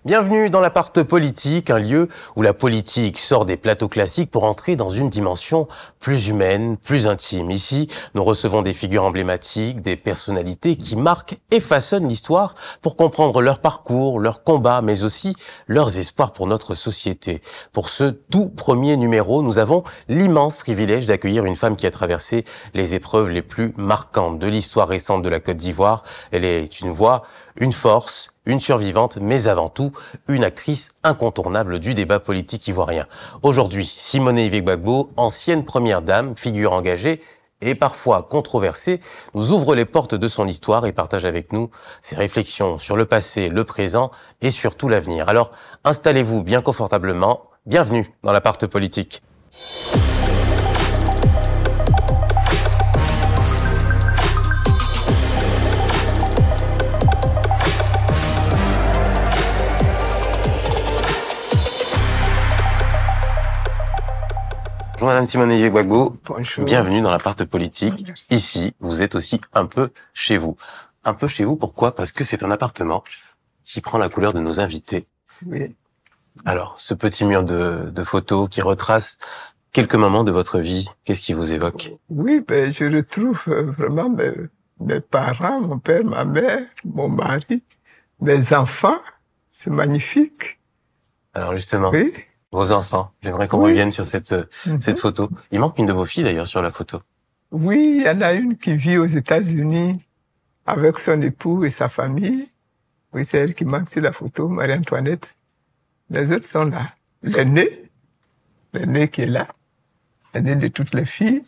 Bienvenue dans l'appart politique, un lieu où la politique sort des plateaux classiques pour entrer dans une dimension plus humaine, plus intime. Ici, nous recevons des figures emblématiques, des personnalités qui marquent et façonnent l'histoire pour comprendre leur parcours, leurs combats, mais aussi leurs espoirs pour notre société. Pour ce tout premier numéro, nous avons l'immense privilège d'accueillir une femme qui a traversé les épreuves les plus marquantes de l'histoire récente de la Côte d'Ivoire. Elle est une voix, une force, une survivante, mais avant tout, une actrice incontournable du débat politique ivoirien. Aujourd'hui, Simoné Gbagbo, ancienne première dame, figure engagée et parfois controversée, nous ouvre les portes de son histoire et partage avec nous ses réflexions sur le passé, le présent et surtout l'avenir. Alors, installez-vous bien confortablement. Bienvenue dans l'appart politique. Bonjour Madame Simoné Gbagbo, Bonjour. Bienvenue dans l'appart politique. Merci. Ici, vous êtes aussi un peu chez vous. Un peu chez vous, pourquoi? Parce que c'est un appartement qui prend la couleur de nos invités. Oui. Alors, ce petit mur de photos qui retrace quelques moments de votre vie, qu'est-ce qui vous évoque? Oui, ben, je retrouve vraiment mes parents, mon père, ma mère, mon mari, mes enfants. C'est magnifique. Alors justement, Oui. vos enfants, j'aimerais qu'on Oui. revienne sur cette photo. Il manque une de vos filles d'ailleurs sur la photo. Oui, il y en a une qui vit aux États-Unis avec son époux et sa famille. Oui, c'est elle qui manque sur la photo, Marie-Antoinette. Les autres sont là. L'aîné qui est là, l'aîné de toutes les filles.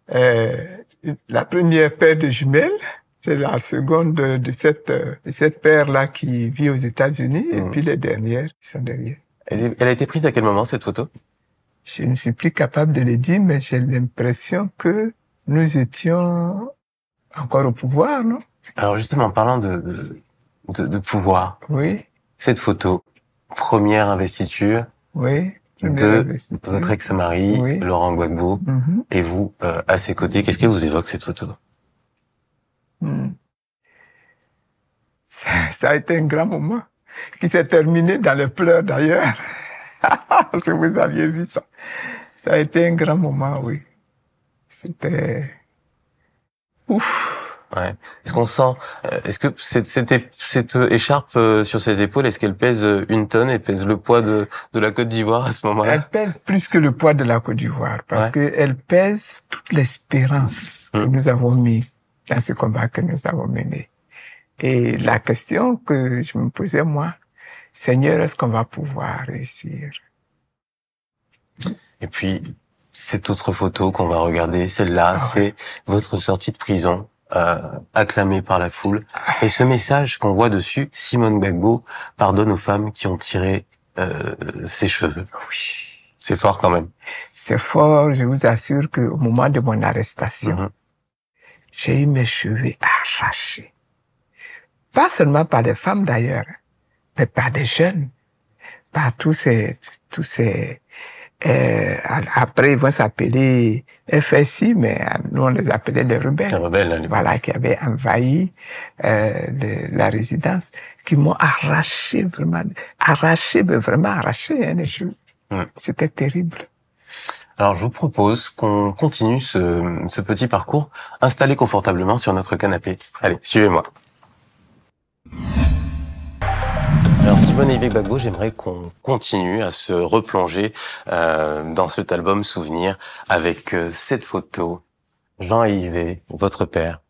La première paire de jumelles, c'est la seconde de cette paire-là qui vit aux États-Unis, et puis les dernières qui sont derrière. Elle a été prise à quel moment cette photo? Je ne suis plus capable de le dire, mais j'ai l'impression que nous étions encore au pouvoir, non? Alors justement, en parlant de pouvoir, Oui, cette photo, première investiture oui. de votre ex-mari, Oui. Laurent Gbagbo, Mhm. et vous à ses côtés. Qu'est-ce que vous évoque cette photo? Ça a été un grand moment qui s'est terminé dans les pleurs d'ailleurs. Si vous aviez vu ça. Ça a été un grand moment, oui. C'était... Ouf. Ouais. Est-ce qu'on sent, est-ce que cette écharpe sur ses épaules, est-ce qu'elle pèse une tonne et pèse le poids de la Côte d'Ivoire à ce moment-là? Elle pèse plus que le poids de la Côte d'Ivoire parce que elle pèse toute l'espérance que nous avons mis dans ce combat que nous avons mené. Et la question que je me posais, moi, Seigneur, est-ce qu'on va pouvoir réussir? Et puis, cette autre photo qu'on va regarder, celle-là, c'est votre sortie de prison, acclamée par la foule. Et ce message qu'on voit dessus, Simone Gbagbo pardonne aux femmes qui ont tiré ses cheveux. Oui. C'est fort quand même. C'est fort, je vous assure qu'au moment de mon arrestation, j'ai eu mes cheveux arrachés. Pas seulement par des femmes d'ailleurs, mais par des jeunes, par tous ces, après ils vont s'appeler FSI, mais nous on les appelait les rebelles. Les rebelles, à l'époque. Voilà, qui avaient envahi la résidence, qui m'ont arraché vraiment, arraché les cheveux. C'était terrible. Alors, je vous propose qu'on continue ce petit parcours installé confortablement sur notre canapé. Allez, suivez-moi. Alors, Simoné Gbagbo, j'aimerais qu'on continue à se replonger dans cet album souvenir avec cette photo. Jean Yves, votre père.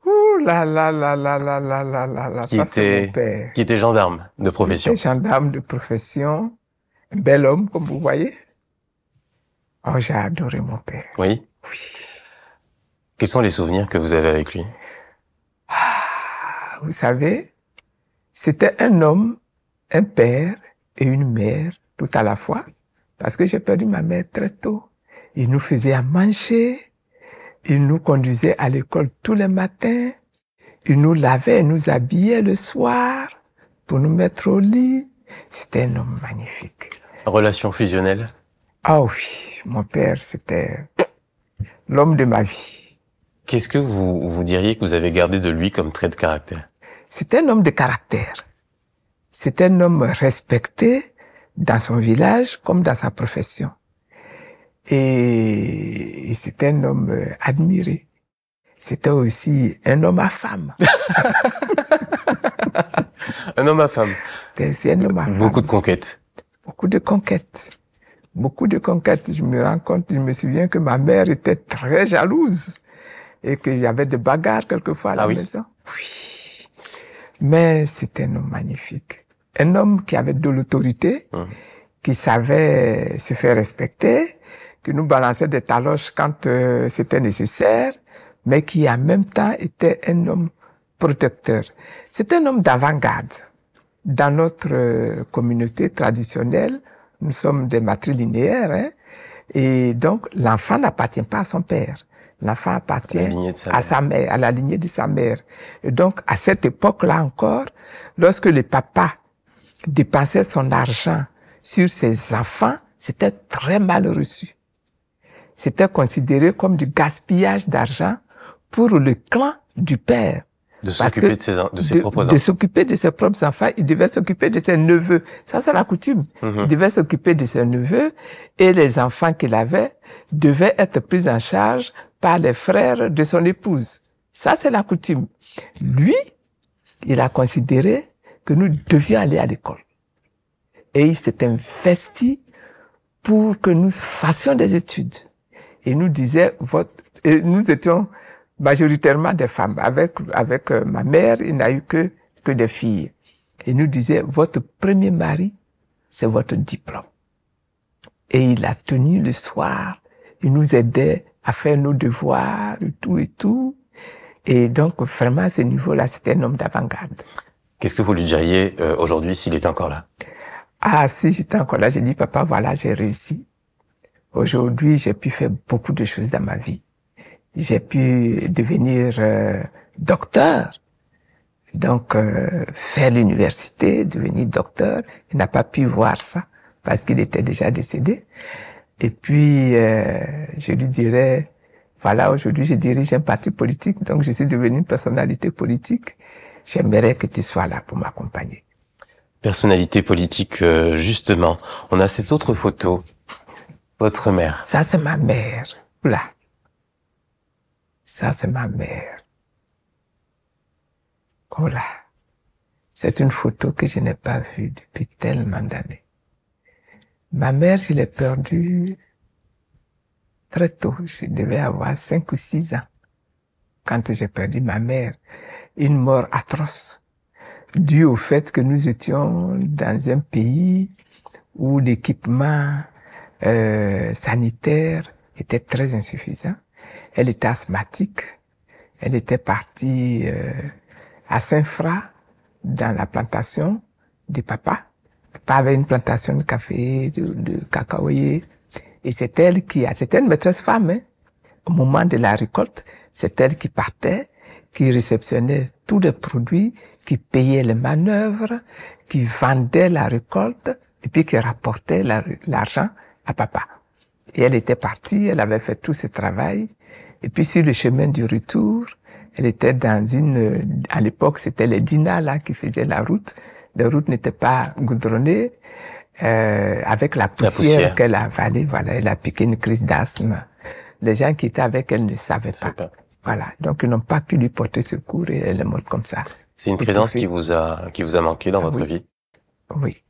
Ouh là là là là là là là là là, ça c'est mon père. Qui était gendarme de profession. Il était gendarme de profession, un bel homme comme vous voyez. Oh, j'ai adoré mon père. Oui. Oui. Quels sont les souvenirs que vous avez avec lui? Vous savez, c'était un homme, un père et une mère tout à la fois, parce que j'ai perdu ma mère très tôt. Il nous faisait à manger, il nous conduisait à l'école tous les matins, il nous lavait, nous habillait le soir pour nous mettre au lit. C'était un homme magnifique. Relation fusionnelle? Ah oui, mon père, c'était l'homme de ma vie. Qu'est-ce que vous diriez que vous avez gardé de lui comme trait de caractère? C'était un homme de caractère. C'était un homme respecté dans son village comme dans sa profession. Et c'était un homme admiré. C'était aussi un homme à femme. Un homme à femme. C'est un homme à femme. Beaucoup de conquêtes. Beaucoup de conquêtes. Beaucoup de conquêtes. Je me souviens que ma mère était très jalouse et qu'il y avait des bagarres quelquefois à la maison. Oui. Mais c'était un homme magnifique. Un homme qui avait de l'autorité, qui savait se faire respecter, qui nous balançait des taloches quand c'était nécessaire, mais qui en même temps était un homme protecteur. C'est un homme d'avant-garde. Dans notre communauté traditionnelle, nous sommes des matrilinéaires, hein, et donc l'enfant n'appartient pas à son père. L'enfant appartient à sa mère, à la lignée de sa mère. Et donc, à cette époque-là encore, lorsque le papa dépensait son argent sur ses enfants, c'était très mal reçu. C'était considéré comme du gaspillage d'argent pour le clan du père. De s'occuper de ses propres enfants. De s'occuper de ses propres enfants, il devait s'occuper de ses neveux. Ça, c'est la coutume. Il devait s'occuper de ses neveux et les enfants qu'il avait devaient être pris en charge par les frères de son épouse. Ça, c'est la coutume. Lui, il a considéré que nous devions aller à l'école. Et il s'est investi pour que nous fassions des études. Et nous disait, nous étions majoritairement des femmes. Avec ma mère, il n'a eu que des filles. Et nous disait, votre premier mari, c'est votre diplôme. Et il a tenu le soir, il nous aidait à faire nos devoirs, et tout et tout. Et donc, vraiment, à ce niveau-là, c'était un homme d'avant-garde. Qu'est-ce que vous lui diriez aujourd'hui s'il était encore là? Ah, si j'étais encore là, j'ai dit, papa, voilà, j'ai réussi. Aujourd'hui, j'ai pu faire beaucoup de choses dans ma vie. J'ai pu devenir docteur. Donc, faire l'université, devenir docteur. Il n'a pas pu voir ça parce qu'il était déjà décédé. Et puis, je lui dirais, voilà, aujourd'hui, je dirige un parti politique, donc je suis devenu une personnalité politique. J'aimerais que tu sois là pour m'accompagner. Personnalité politique, justement. On a cette autre photo. Votre mère. Ça, c'est ma mère. Là. Ça, c'est ma mère. Oh là. C'est une photo que je n'ai pas vue depuis tellement d'années. Ma mère, je l'ai perdue très tôt. Je devais avoir 5 ou 6 ans quand j'ai perdu ma mère. Une mort atroce, due au fait que nous étions dans un pays où l'équipement sanitaire était très insuffisant. Elle était asthmatique. Elle était partie à Saint-Fra, dans la plantation de papa. Papa avait une plantation de café, de cacaoyer. Et c'était une maîtresse femme, hein. Au moment de la récolte, c'est elle qui partait, qui réceptionnait tous les produits, qui payait les manœuvres, qui vendait la récolte, et puis qui rapportait l'argent à papa. Et elle était partie, elle avait fait tout ce travail. Et puis sur le chemin du retour, elle était à l'époque c'était les Dina là qui faisaient la route. Les routes n'étaient pas goudronnées, avec la poussière qu'elle a avalée, voilà, elle a piqué une crise d'asthme. Les gens qui étaient avec elle ne savaient pas. Voilà. Donc ils n'ont pas pu lui porter secours et elle est morte comme ça. C'est une présence qui vous a manqué dans votre vie? Oui.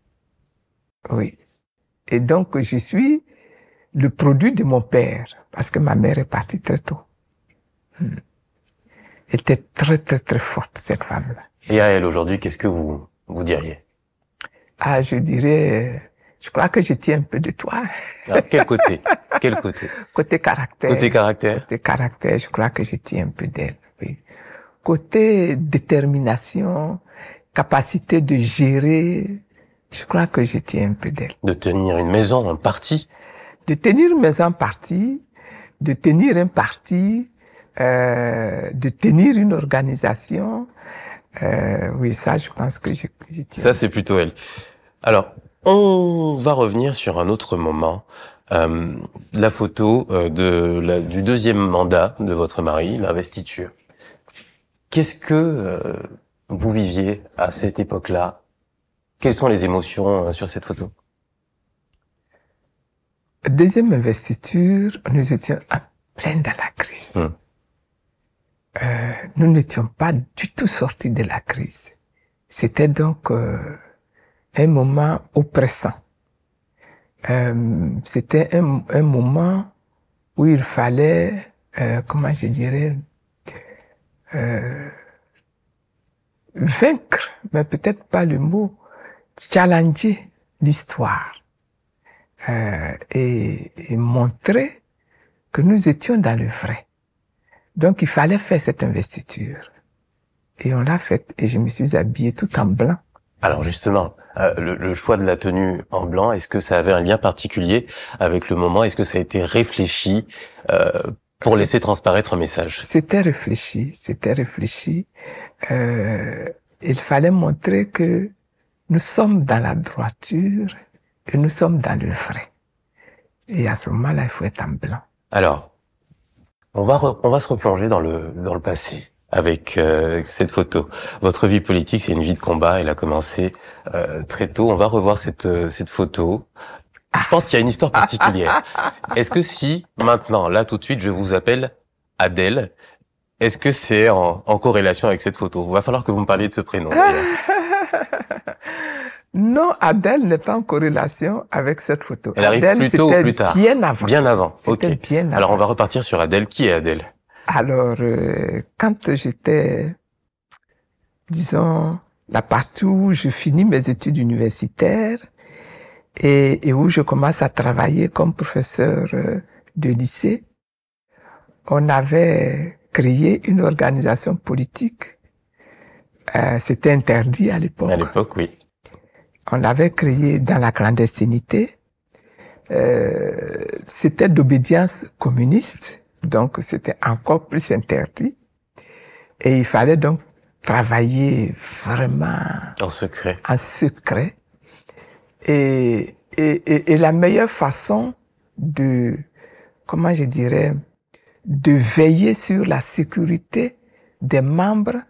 Oui. Et donc, je suis le produit de mon père, parce que ma mère est partie très tôt. Elle était très, très, très forte, cette femme-là. Et à elle, aujourd'hui, qu'est-ce que vous diriez? Ah, je dirais, je crois que je tiens un peu de toi. Ah, quel côté? Quel côté? Côté caractère. Côté caractère? Côté caractère, je crois que je tiens un peu d'elle, oui. Côté détermination, capacité de gérer, je crois que je tiens un peu d'elle. De tenir une maison, un parti? De tenir une maison parti, de tenir un parti, de tenir une organisation. Oui, ça, je pense que je tiens. Ça, c'est plutôt elle. Alors, on va revenir sur un autre moment. La photo du deuxième mandat de votre mari, l'investiture. Qu'est-ce que vous viviez à cette époque-là? Quelles sont les émotions sur cette photo? Deuxième investiture, nous étions en plein dans la crise. Nous n'étions pas du tout sortis de la crise. C'était donc un moment oppressant. C'était un moment où il fallait, comment je dirais, vaincre, mais peut-être pas le mot, challenger l'histoire et montrer que nous étions dans le vrai. Donc il fallait faire cette investiture. Et on l'a faite et je me suis habillé tout en blanc. Alors justement, le choix de la tenue en blanc, est-ce que ça avait un lien particulier avec le moment? Est-ce que ça a été réfléchi pour laisser transparaître un message? C'était réfléchi, c'était réfléchi. Il fallait montrer que nous sommes dans la droiture et nous sommes dans le vrai. Et à ce moment-là, il faut être en blanc. Alors, on va se replonger dans le passé avec cette photo. Votre vie politique, c'est une vie de combat. Elle a commencé très tôt. On va revoir cette photo. Je pense qu'il y a une histoire particulière. Est-ce que si, maintenant, là, tout de suite, je vous appelle Adèle, est-ce que c'est en corrélation avec cette photo? Il va falloir que vous me parliez de ce prénom, d'ailleurs. Non, Adèle n'est pas en corrélation avec cette photo. Elle arrive Adèle, plus tôt ou plus tard? Bien avant. Bien avant, ok. Bien avant. Alors, on va repartir sur Adèle. Qui est Adèle? Alors, quand j'étais, disons, la partie où je finis mes études universitaires et où je commence à travailler comme professeur de lycée, on avait créé une organisation politique. C'était interdit à l'époque. À l'époque, oui. On l'avait créée dans la clandestinité. C'était d'obédience communiste, donc c'était encore plus interdit. Et il fallait donc travailler vraiment en secret. En secret. Et la meilleure façon de, comment je dirais, de veiller sur la sécurité des membres,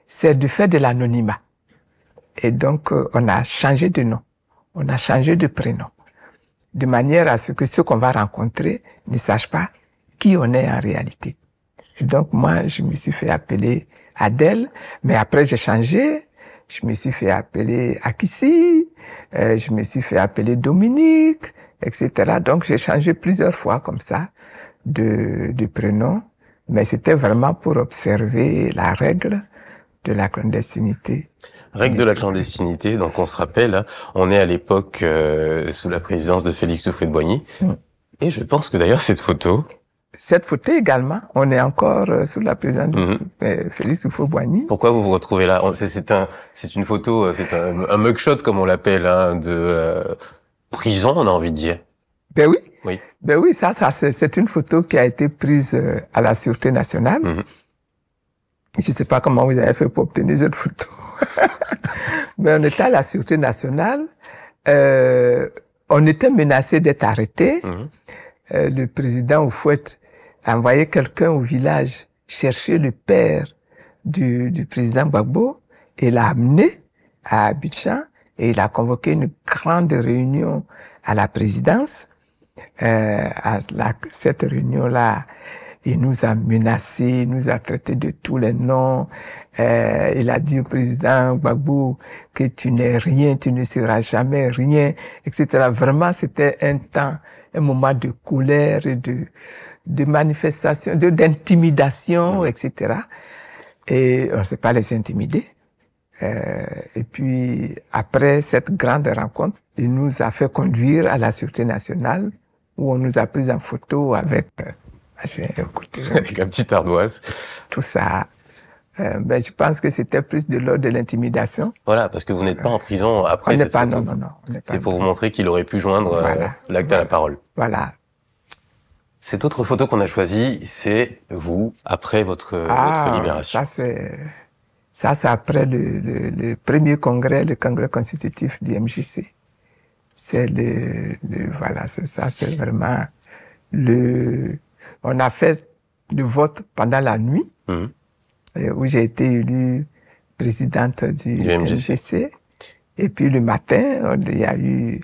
c'est de faire de l'anonymat. Et donc, on a changé de nom, on a changé de prénom, de manière à ce que ceux qu'on va rencontrer ne sachent pas qui on est en réalité. Et donc, moi, je me suis fait appeler Adèle, mais après, j'ai changé. Je me suis fait appeler Akissi, je me suis fait appeler Dominique, etc. Donc, j'ai changé plusieurs fois comme ça de prénom, mais c'était vraiment pour observer la règle de la clandestinité. Règle de la clandestinité, donc on se rappelle, hein, on est à l'époque sous la présidence de Félix Houphouët-Boigny, et je pense que d'ailleurs cette photo également, on est encore sous la présidence de Félix Houphouët-Boigny. Pourquoi vous vous retrouvez là? C'est une photo, c'est un mugshot comme on l'appelle, hein, de prison, on a envie de dire. Ben oui. Oui. Ben oui, ça c'est une photo qui a été prise à la Sûreté nationale. Je sais pas comment vous avez fait pour obtenir cette photo. Mais on était à la Sûreté nationale. On était menacé d'être arrêté. Le président Houphouët a envoyé quelqu'un au village chercher le père du président Gbagbo et l'a amené à Abidjan et il a convoqué une grande réunion à la présidence. Cette réunion-là, il nous a menacés, il nous a traités de tous les noms. Il a dit au président Gbagbo que tu n'es rien, tu ne seras jamais rien, etc. Vraiment, c'était un moment de colère et de manifestation, d'intimidation, etc. Et on ne s'est pas laissé intimider. Et puis, après cette grande rencontre, il nous a fait conduire à la Sûreté nationale où on nous a pris en photo avec avec la petite ardoise. Tout ça. Je pense que c'était plus de l'ordre de l'intimidation. Voilà, parce que vous n'êtes pas en prison après cette photo. Non. C'est pour vous montrer qu'il aurait pu joindre l'acte à la parole. Voilà. Cette autre photo qu'on a choisie, c'est vous après votre libération. Ça c'est après le premier congrès, le congrès constitutif du MJC. C'est voilà, c'est ça, c'est vraiment on a fait le vote pendant la nuit, où j'ai été élue présidente du MJC. Et puis le matin, il y a eu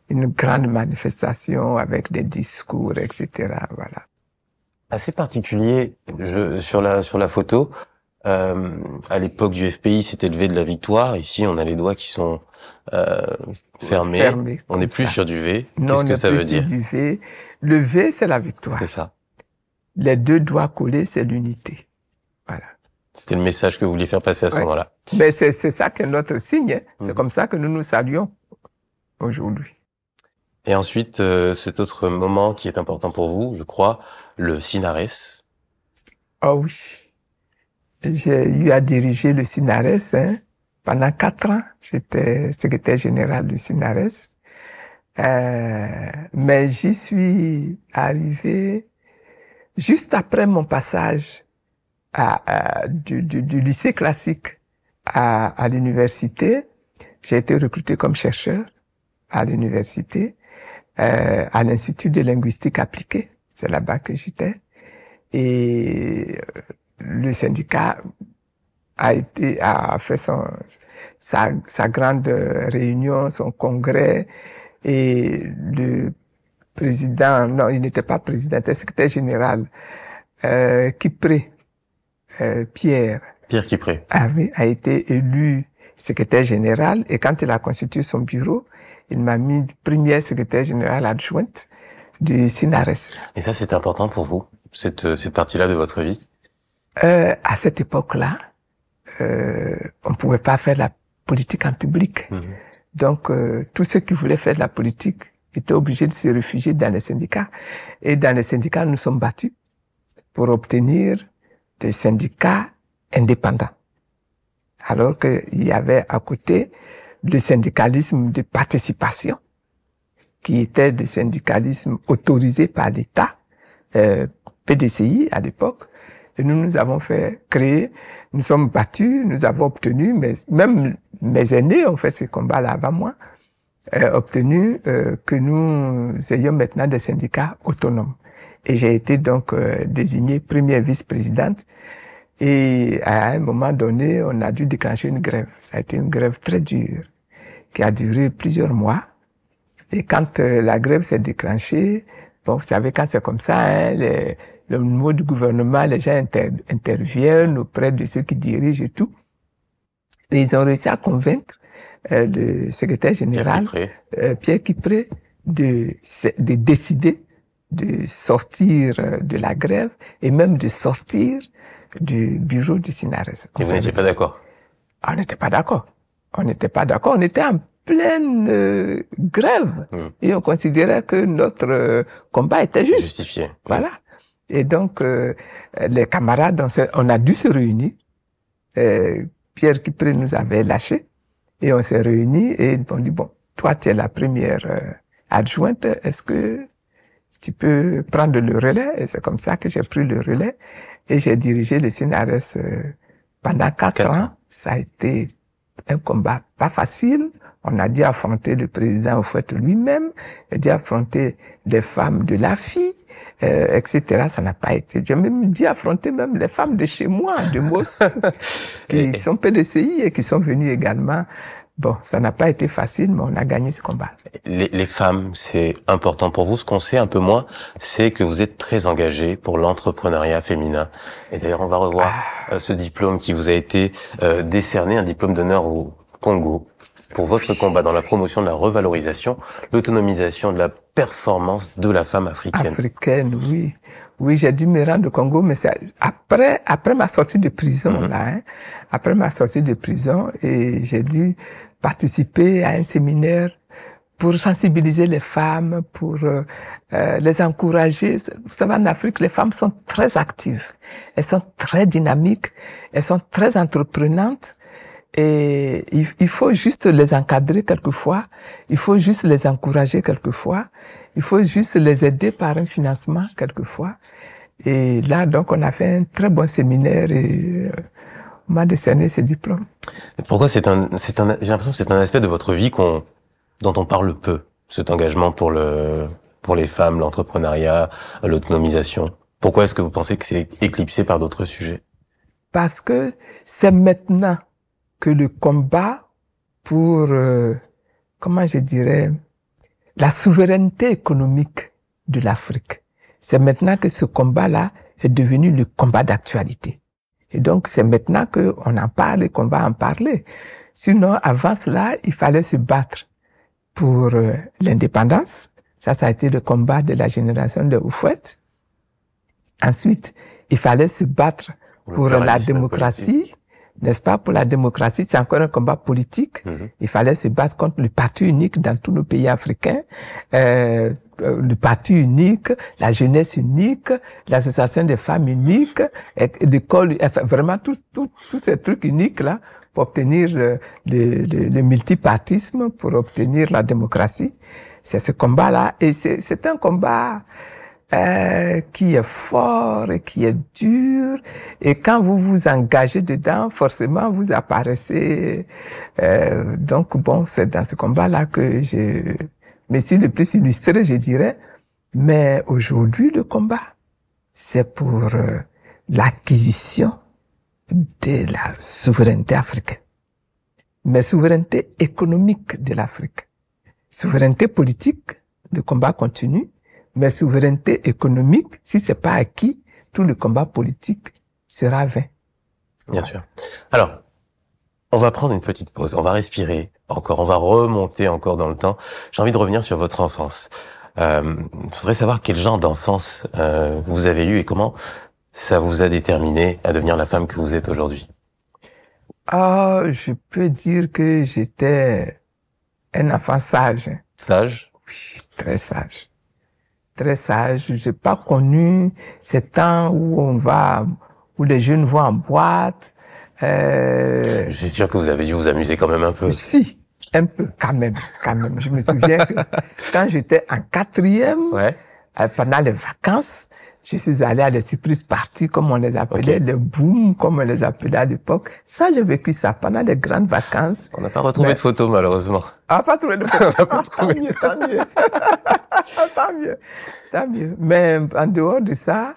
une grande manifestation avec des discours, etc. Voilà. Assez particulier, sur la photo, à l'époque du FPI, c'était le V de la victoire. Ici, on a les doigts qui sont fermés. Fermé, On n'est comme plus ça. sur du V. Non, Qu'est-ce on que n'est ça plus veut sur dire? du V. Le V, c'est la victoire. C'est ça. Les deux doigts collés, c'est l'unité. Voilà. C'était le message que vous vouliez faire passer à ce Ouais. moment-là. Mais c'est ça qui est notre signe. Hein. C'est Mhm. comme ça que nous nous saluons aujourd'hui. Et ensuite, cet autre moment qui est important pour vous, je crois, le CINARES. Oh oui. J'ai eu à diriger le CINARES hein, pendant 4 ans. J'étais secrétaire général du CINARES. Mais j'y suis arrivé juste après mon passage du lycée classique à l'université. J'ai été recruté comme chercheur à l'université, à l'Institut de linguistique appliquée. C'est là-bas que j'étais. Et le syndicat a fait sa grande réunion, son congrès, et le président, non, il n'était pas président, il était secrétaire général, Kipré, Pierre Kipré. a été élu secrétaire général, et quand il a constitué son bureau, il m'a mis première secrétaire générale adjointe du CINARES. Et ça, c'était important pour vous, cette partie-là de votre vie? À cette époque-là, on ne pouvait pas faire la politique en public. Mmh. Donc, tous ceux qui voulaient faire de la politique étaient obligés de se réfugier dans les syndicats. Et dans les syndicats, nous sommes battus pour obtenir des syndicats indépendants. Alors qu'il y avait à côté le syndicalisme de participation, qui était le syndicalisme autorisé par l'État, PDCI à l'époque. Et nous avons créer, nous sommes battus, nous avons obtenu, mais même mes aînés ont fait ce combat-là avant moi, obtenu que nous ayons maintenant des syndicats autonomes. Et j'ai été donc désignée première vice-présidente. Et à un moment donné, on a dû déclencher une grève. Ça a été une grève très dure, qui a duré plusieurs mois. Et quand la grève s'est déclenchée, bon, vous savez, quand c'est comme ça, hein, au niveau du gouvernement, les gens interviennent auprès de ceux qui dirigent et tout. Et ils ont réussi à convaincre le secrétaire général, Pierre Kipré, de décider de sortir de la grève et même de sortir du bureau du CINARES. Et vous n'étiez pas d'accord? On n'était pas d'accord. On n'était pas d'accord. On était en pleine grève. Et on considérait que notre combat était juste. Justifié. Voilà. Et donc, les camarades, on a dû se réunir. Pierre Kipré nous avait lâchés. Et on s'est réunis et on dit, bon, toi, tu es la première adjointe. Est-ce que tu peux prendre le relais? Et c'est comme ça que j'ai pris le relais. Et j'ai dirigé le CINARES pendant 4 ans. Ça a été un combat pas facile. On a dû affronter le président au fait lui-même. On a dû affronter les femmes de la fille, etc. Ça n'a pas été. J'ai même dû affronter même les femmes de chez moi, de Mos, qui sont PDCI et qui sont venues également. Bon, ça n'a pas été facile, mais on a gagné ce combat. Les femmes, c'est important pour vous. Ce qu'on sait un peu moins, c'est que vous êtes très engagé pour l'entrepreneuriat féminin. Et d'ailleurs, on va revoir ce diplôme qui vous a été décerné, un diplôme d'honneur au Congo, pour votre combat dans la promotion de la revalorisation, l'autonomisation de la performance de la femme africaine. Africaine, oui. Oui, j'ai dû me rendre au Congo, mais c'est après ma sortie de prison, là, hein. Après ma sortie de prison, et j'ai dû participer à un séminaire pour sensibiliser les femmes, pour les encourager. Vous savez, en Afrique, les femmes sont très actives. Elles sont très dynamiques. Elles sont très entreprenantes. Et il faut juste les encadrer quelquefois. Il faut juste les encourager quelquefois. Il faut juste les aider par un financement quelquefois. Et là, donc, on a fait un très bon séminaire et on m'a décerné ce diplôme. Pourquoi j'ai l'impression que c'est un aspect de votre vie dont on parle peu, cet engagement pour les femmes, l'entrepreneuriat, l'autonomisation. Pourquoi est-ce que vous pensez que c'est éclipsé par d'autres sujets? Parce que c'est maintenant que le combat pour, comment je dirais, la souveraineté économique de l'Afrique. C'est maintenant que ce combat-là est devenu le combat d'actualité. Et donc, c'est maintenant qu'on en parle et qu'on va en parler. Sinon, avant cela, il fallait se battre pour l'indépendance. Ça a été le combat de la génération de Houphouët. Ensuite, il fallait se battre pour la démocratie. N'est-ce pas? Pour la démocratie, c'est encore un combat politique. Il fallait se battre contre le parti unique dans tous nos pays africains. Le parti unique, la jeunesse unique, l'association des femmes uniques, l'école, enfin, vraiment tous ces trucs uniques là pour obtenir le multipartisme, pour obtenir la démocratie. C'est ce combat-là, et c'est un combat qui est fort et qui est dur, et quand vous vous engagez dedans, forcément vous apparaissez. Donc bon, c'est dans ce combat-là que je me suis le plus illustré, je dirais. Mais aujourd'hui, le combat, c'est pour l'acquisition de la souveraineté africaine, mais souveraineté économique de l'Afrique. Souveraineté politique, le combat continue, mais souveraineté économique, si c'est pas acquis, tout le combat politique sera vain. Bien sûr. Alors, on va prendre une petite pause, on va respirer encore, on va remonter encore dans le temps. J'ai envie de revenir sur votre enfance. Je voudrais savoir quel genre d'enfance vous avez eu et comment ça vous a déterminé à devenir la femme que vous êtes aujourd'hui. Ah, je peux dire que j'étais un enfant sage. Sage? Oui, très sage. Très sage. J'ai pas connu ces temps où les jeunes vont en boîte. Je suis sûr que vous avez dû vous amuser quand même un peu. Si, un peu, quand même. Je me souviens que quand j'étais en 4e, pendant les vacances, je suis allé à des surprises parties, comme on les appelait, les booms, comme on les appelait à l'époque. Ça, j'ai vécu ça pendant les grandes vacances. On n'a pas retrouvé de photos, malheureusement. Ah, pas trouvé de photos. On n'a pas trouvé. Tant mieux. Tant mieux. Mais en dehors de ça,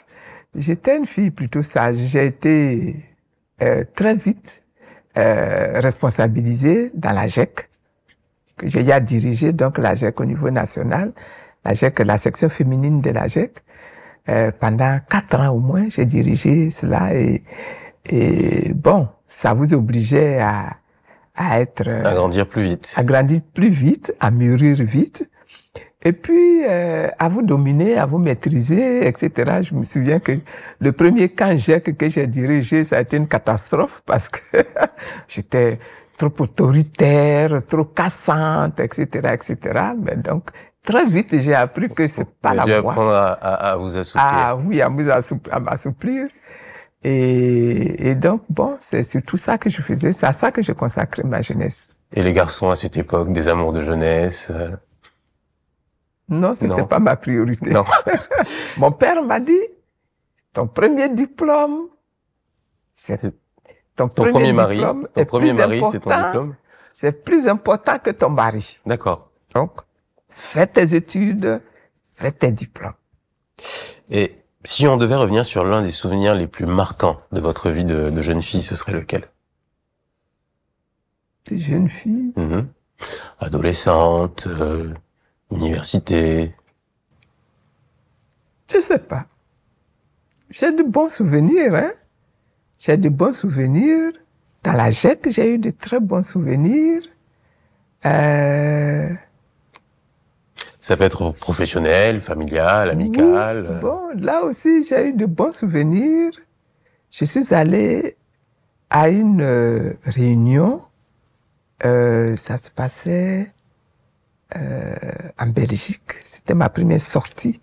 j'étais une fille plutôt sage. J'ai été très vite responsabilisée dans la GEC, que j'ai à diriger, donc la GEC au niveau national, la GEC, la section féminine de la GEC. Pendant 4 ans au moins, j'ai dirigé cela et bon, ça vous obligeait à être... à grandir plus vite. À grandir plus vite, à mûrir vite. Et puis, à vous dominer, à vous maîtriser, etc. Je me souviens que le premier camp GEC que j'ai dirigé, ça a été une catastrophe parce que j'étais trop autoritaire, trop cassante, etc., etc. Mais donc, très vite, j'ai appris que c'est pas la voie. J'ai apprendre à vous assouplir. Ah oui, à m'assouplir. Et donc, bon, c'est surtout ça que je faisais. C'est à ça que je consacrais ma jeunesse. Et les garçons à cette époque, des amours de jeunesse Non, c'était pas ma priorité. Non. Mon père m'a dit, ton premier diplôme, c'est ton premier mari. Ton premier mari, c'est ton diplôme. C'est plus important que ton mari. D'accord. Donc, fais tes études, fais tes diplômes. Et si on devait revenir sur l'un des souvenirs les plus marquants de votre vie de jeune fille, ce serait lequel? De jeune fille? Adolescente, université? Je sais pas. J'ai de bons souvenirs, hein. J'ai de bons souvenirs. Dans la GEC, j'ai eu de très bons souvenirs. Ça peut être professionnel, familial, amical. Oui, bon, là aussi, j'ai eu de bons souvenirs. Je suis allé à une réunion. Ça se passait en Belgique. C'était ma première sortie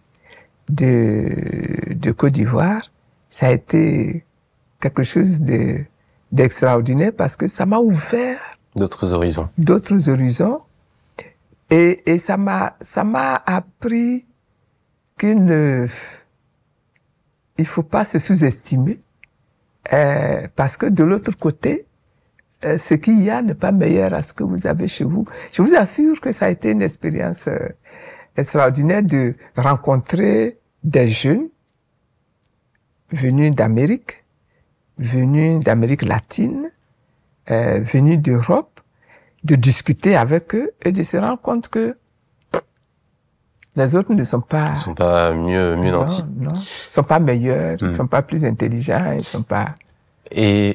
de Côte d'Ivoire. Ça a été quelque chose d'extraordinaire parce que ça m'a ouvert d'autres horizons. D'autres horizons. Et ça m'a appris il faut pas se sous-estimer, parce que de l'autre côté, ce qu'il y a n'est pas meilleur à ce que vous avez chez vous. Je vous assure que ça a été une expérience extraordinaire de rencontrer des jeunes venus d'Amérique latine, venus d'Europe, de discuter avec eux et de se rendre compte que les autres ne sont pas... Ils sont pas mieux nantis. Non, ils sont pas meilleurs, ils sont pas plus intelligents, ils sont pas... Et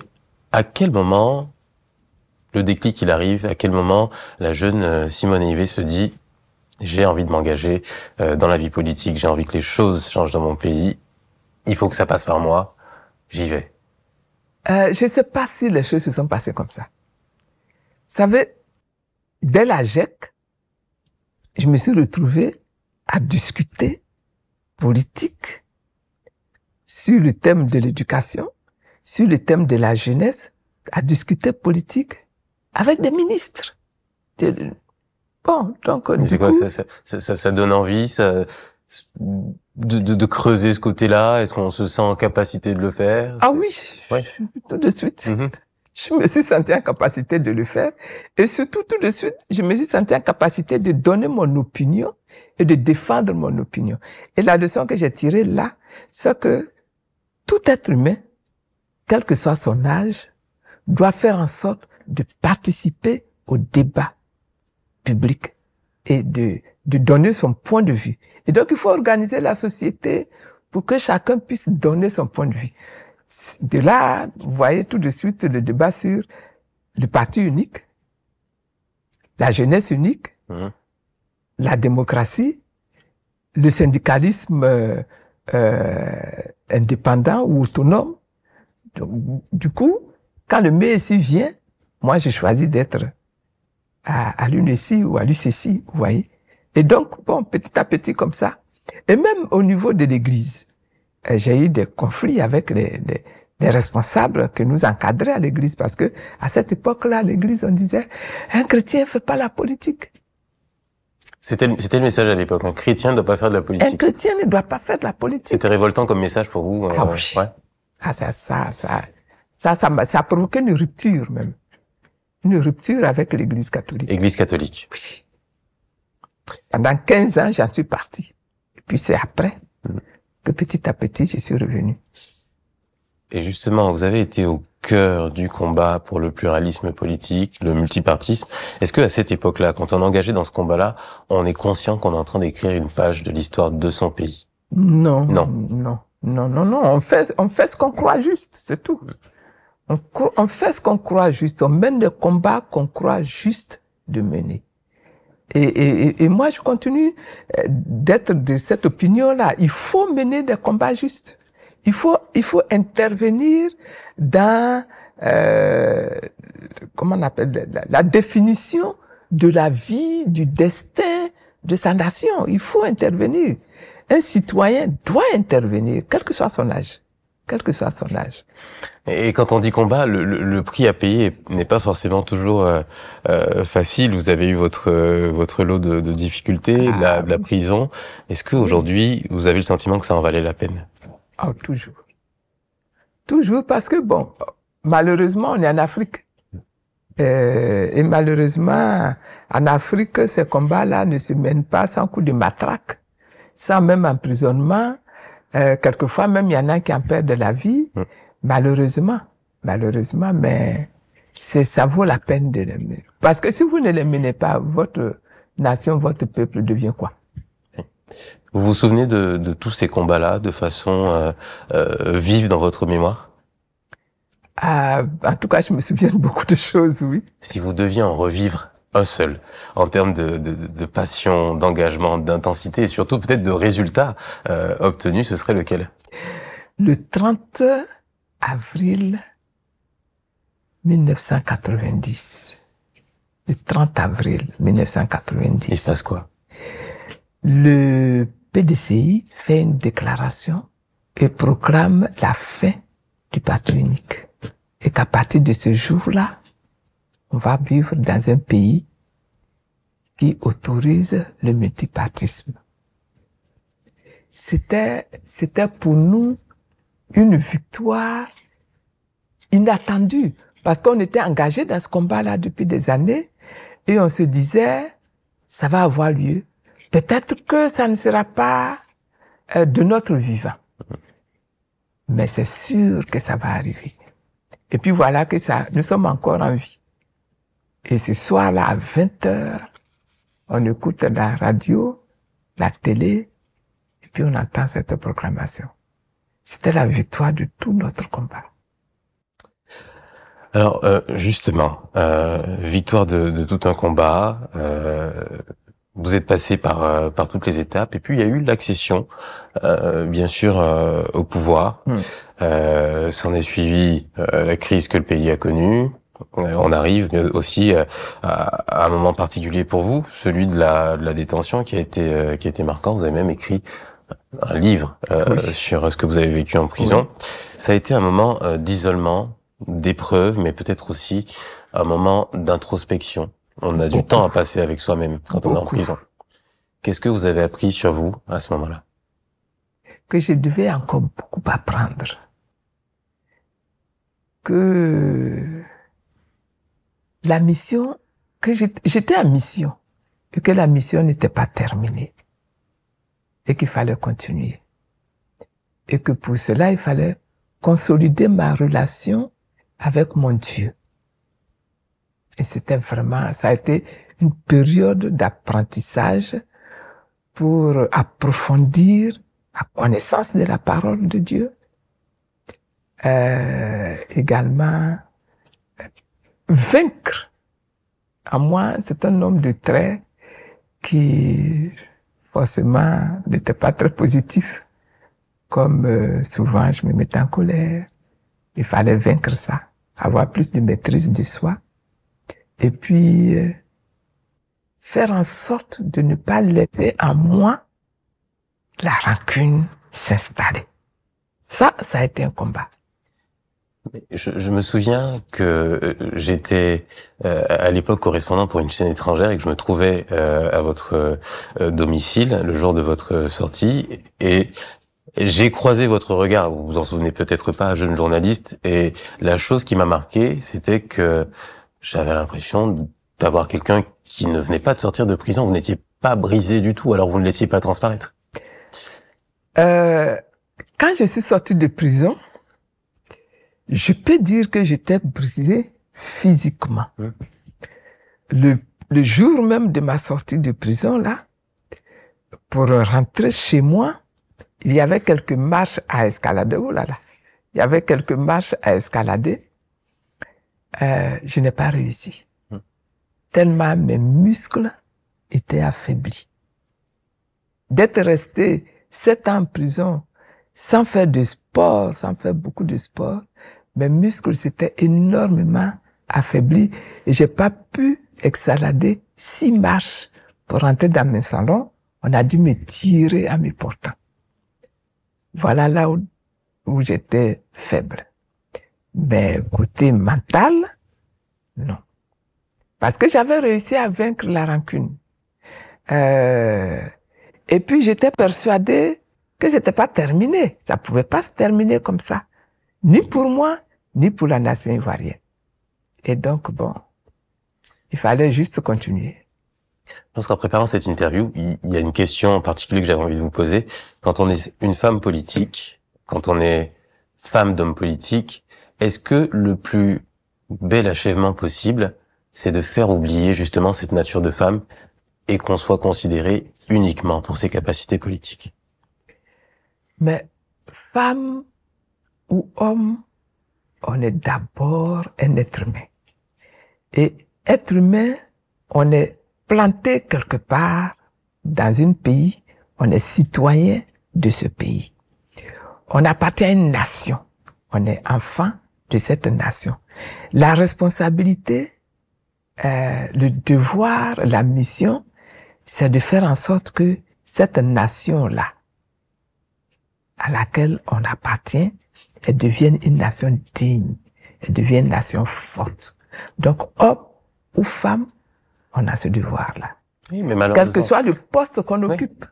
à quel moment le déclic il arrive? À quel moment la jeune Simone Eivé se dit j'ai envie de m'engager dans la vie politique, j'ai envie que les choses changent dans mon pays, il faut que ça passe par moi, j'y vais. Je sais pas si les choses se sont passées comme ça. Vous savez, dès la GEC, je me suis retrouvé à discuter politique sur le thème de l'éducation, sur le thème de la jeunesse, à discuter politique avec des ministres. Bon, donc c'est quoi, ça donne envie, de creuser ce côté-là? Est-ce qu'on se sent en capacité de le faire? Ah oui, ouais. Tout de suite. Je me suis senti en capacité de le faire. Et surtout, tout de suite, je me suis senti en capacité de donner mon opinion et de défendre mon opinion. Et la leçon que j'ai tirée là, c'est que tout être humain, quel que soit son âge, doit faire en sorte de participer au débat public et de donner son point de vue. Et donc, il faut organiser la société pour que chacun puisse donner son point de vue. De là, vous voyez tout de suite le débat sur le parti unique, la jeunesse unique, la démocratie, le syndicalisme indépendant ou autonome. Donc, du coup, quand le MESI vient, moi, j'ai choisi d'être à l'UNESI ou à l'UCC, vous voyez. Et donc, bon, petit à petit comme ça. Et même au niveau de l'Église, j'ai eu des conflits avec les responsables que nous encadraient à l'Église parce que à cette époque-là, l'Église, on disait, un chrétien ne fait pas la politique. C'était le message à l'époque. Un chrétien ne doit pas faire de la politique. Un chrétien ne doit pas faire de la politique. C'était révoltant comme message pour vous. Ah oui. Ouais. Ah, ça a provoqué une rupture même. Une rupture avec l'Église catholique. Église catholique. Oui. Pendant 15 ans, j'en suis parti. Et puis c'est après que petit à petit, je suis revenu. Et justement, vous avez été au cœur du combat pour le pluralisme politique, le multipartisme. Est-ce que à cette époque-là, quand on est engagé dans ce combat-là, on est conscient qu'on est en train d'écrire une page de l'histoire de son pays? Non. On fait ce qu'on croit juste, c'est tout. On fait ce qu'on croit juste. On mène le combat qu'on croit juste de mener. Et moi, je continue d'être de cette opinion-là. Il faut mener des combats justes. Il faut intervenir dans comment on appelle la définition de la vie, du destin de sa nation. Il faut intervenir. Un citoyen doit intervenir, quel que soit son âge. Quel que soit son âge. Et quand on dit combat, le prix à payer n'est pas forcément toujours facile. Vous avez eu votre lot de difficultés, de la prison. Est-ce que aujourd'hui, vous avez le sentiment que ça en valait la peine? Oh, toujours. Toujours parce que bon, malheureusement, on est en Afrique. Et malheureusement, en Afrique, ces combats-là ne se mènent pas sans coup de matraque, sans même emprisonnement. Quelquefois, même, il y en a qui en perdent la vie. Malheureusement, mais ça vaut la peine de les mener. Parce que si vous ne les menez pas, votre nation, votre peuple devient quoi? Vous vous souvenez de tous ces combats-là de façon vive dans votre mémoire? En tout cas, je me souviens de beaucoup de choses, oui. Si vous deviez en revivre un seul, en termes de passion, d'engagement, d'intensité et surtout peut-être de résultats obtenus, ce serait lequel? Le 30 avril 1990. Le 30 avril 1990. Il se passe quoi? Le PDCI fait une déclaration et proclame la fin du parti unique. Et qu'à partir de ce jour-là, on va vivre dans un pays qui autorise le multipartisme. C'était pour nous une victoire inattendue parce qu'on était engagé dans ce combat-là depuis des années et on se disait, ça va avoir lieu. Peut-être que ça ne sera pas de notre vivant. Mais c'est sûr que ça va arriver. Et puis voilà que nous sommes encore en vie. Et ce soir-là, à 20h, on écoute la radio, la télé, et puis on entend cette proclamation. C'était la victoire de tout notre combat. Alors justement, victoire de tout un combat. Vous êtes passé par toutes les étapes, et puis il y a eu l'accession, bien sûr, au pouvoir. S'en est suivi la crise que le pays a connue. On arrive aussi à un moment particulier pour vous, celui de la détention qui a été marquant. Vous avez même écrit un livre sur ce que vous avez vécu en prison. Oui. Ça a été un moment d'isolement, d'épreuve, mais peut-être aussi un moment d'introspection. On a du temps à passer avec soi-même quand on est en prison. Qu'est-ce que vous avez appris sur vous à ce moment-là? Que je devais encore beaucoup apprendre. Que la mission, que j'étais en mission, et que la mission n'était pas terminée, et qu'il fallait continuer. Et que pour cela, il fallait consolider ma relation avec mon Dieu. Et c'était vraiment, ça a été une période d'apprentissage pour approfondir la connaissance de la parole de Dieu. Également, vaincre. À moi, c'est un homme de trait qui, forcément, n'était pas très positif. Comme souvent, je me mettais en colère. Il fallait vaincre ça, avoir plus de maîtrise de soi. Et puis, faire en sorte de ne pas laisser en moi la rancune s'installer. Ça a été un combat. Je me souviens que j'étais à l'époque correspondant pour une chaîne étrangère et que je me trouvais à votre domicile le jour de votre sortie, et j'ai croisé votre regard, vous vous en souvenez peut-être pas, jeune journaliste, et la chose qui m'a marqué, c'était que j'avais l'impression d'avoir quelqu'un qui ne venait pas de sortir de prison. Vous n'étiez pas brisé du tout, alors vous ne laissiez pas transparaître. Quand je suis sorti de prison, je peux dire que j'étais brisé physiquement. Le jour même de ma sortie de prison, là, pour rentrer chez moi, il y avait quelques marches à escalader. Oh là là, il y avait quelques marches à escalader. Je n'ai pas réussi. Tellement mes muscles étaient affaiblis. D'être resté 7 ans en prison, sans faire de sport, sans faire beaucoup de sport, mes muscles s'étaient énormément affaiblis et j'ai pas pu escalader 6 marches pour rentrer dans mes salons. On a dû me tirer en me portant. Voilà là où j'étais faible. Mais côté mental, non. Parce que j'avais réussi à vaincre la rancune. Et puis j'étais persuadée que c'était pas terminé. Ça pouvait pas se terminer comme ça. Ni pour moi, ni pour la nation ivoirienne. Et donc, bon, il fallait juste continuer. Parce qu'en préparant cette interview, il y a une question en particulier que j'avais envie de vous poser. Quand on est une femme politique, quand on est femme d'homme politique, est-ce que le plus bel achèvement possible, c'est de faire oublier justement cette nature de femme et qu'on soit considéré uniquement pour ses capacités politiques? Mais femme ou homme, on est d'abord un être humain. Et être humain, on est planté quelque part dans un pays, on est citoyen de ce pays. On appartient à une nation, on est enfant de cette nation. La responsabilité, le devoir, la mission, c'est de faire en sorte que cette nation-là, à laquelle on appartient, elle devienne une nation digne, elle devienne une nation forte. Donc, homme ou femme, on a ce devoir-là. Oui, mais malheureusement, quel que soit le poste qu'on occupe.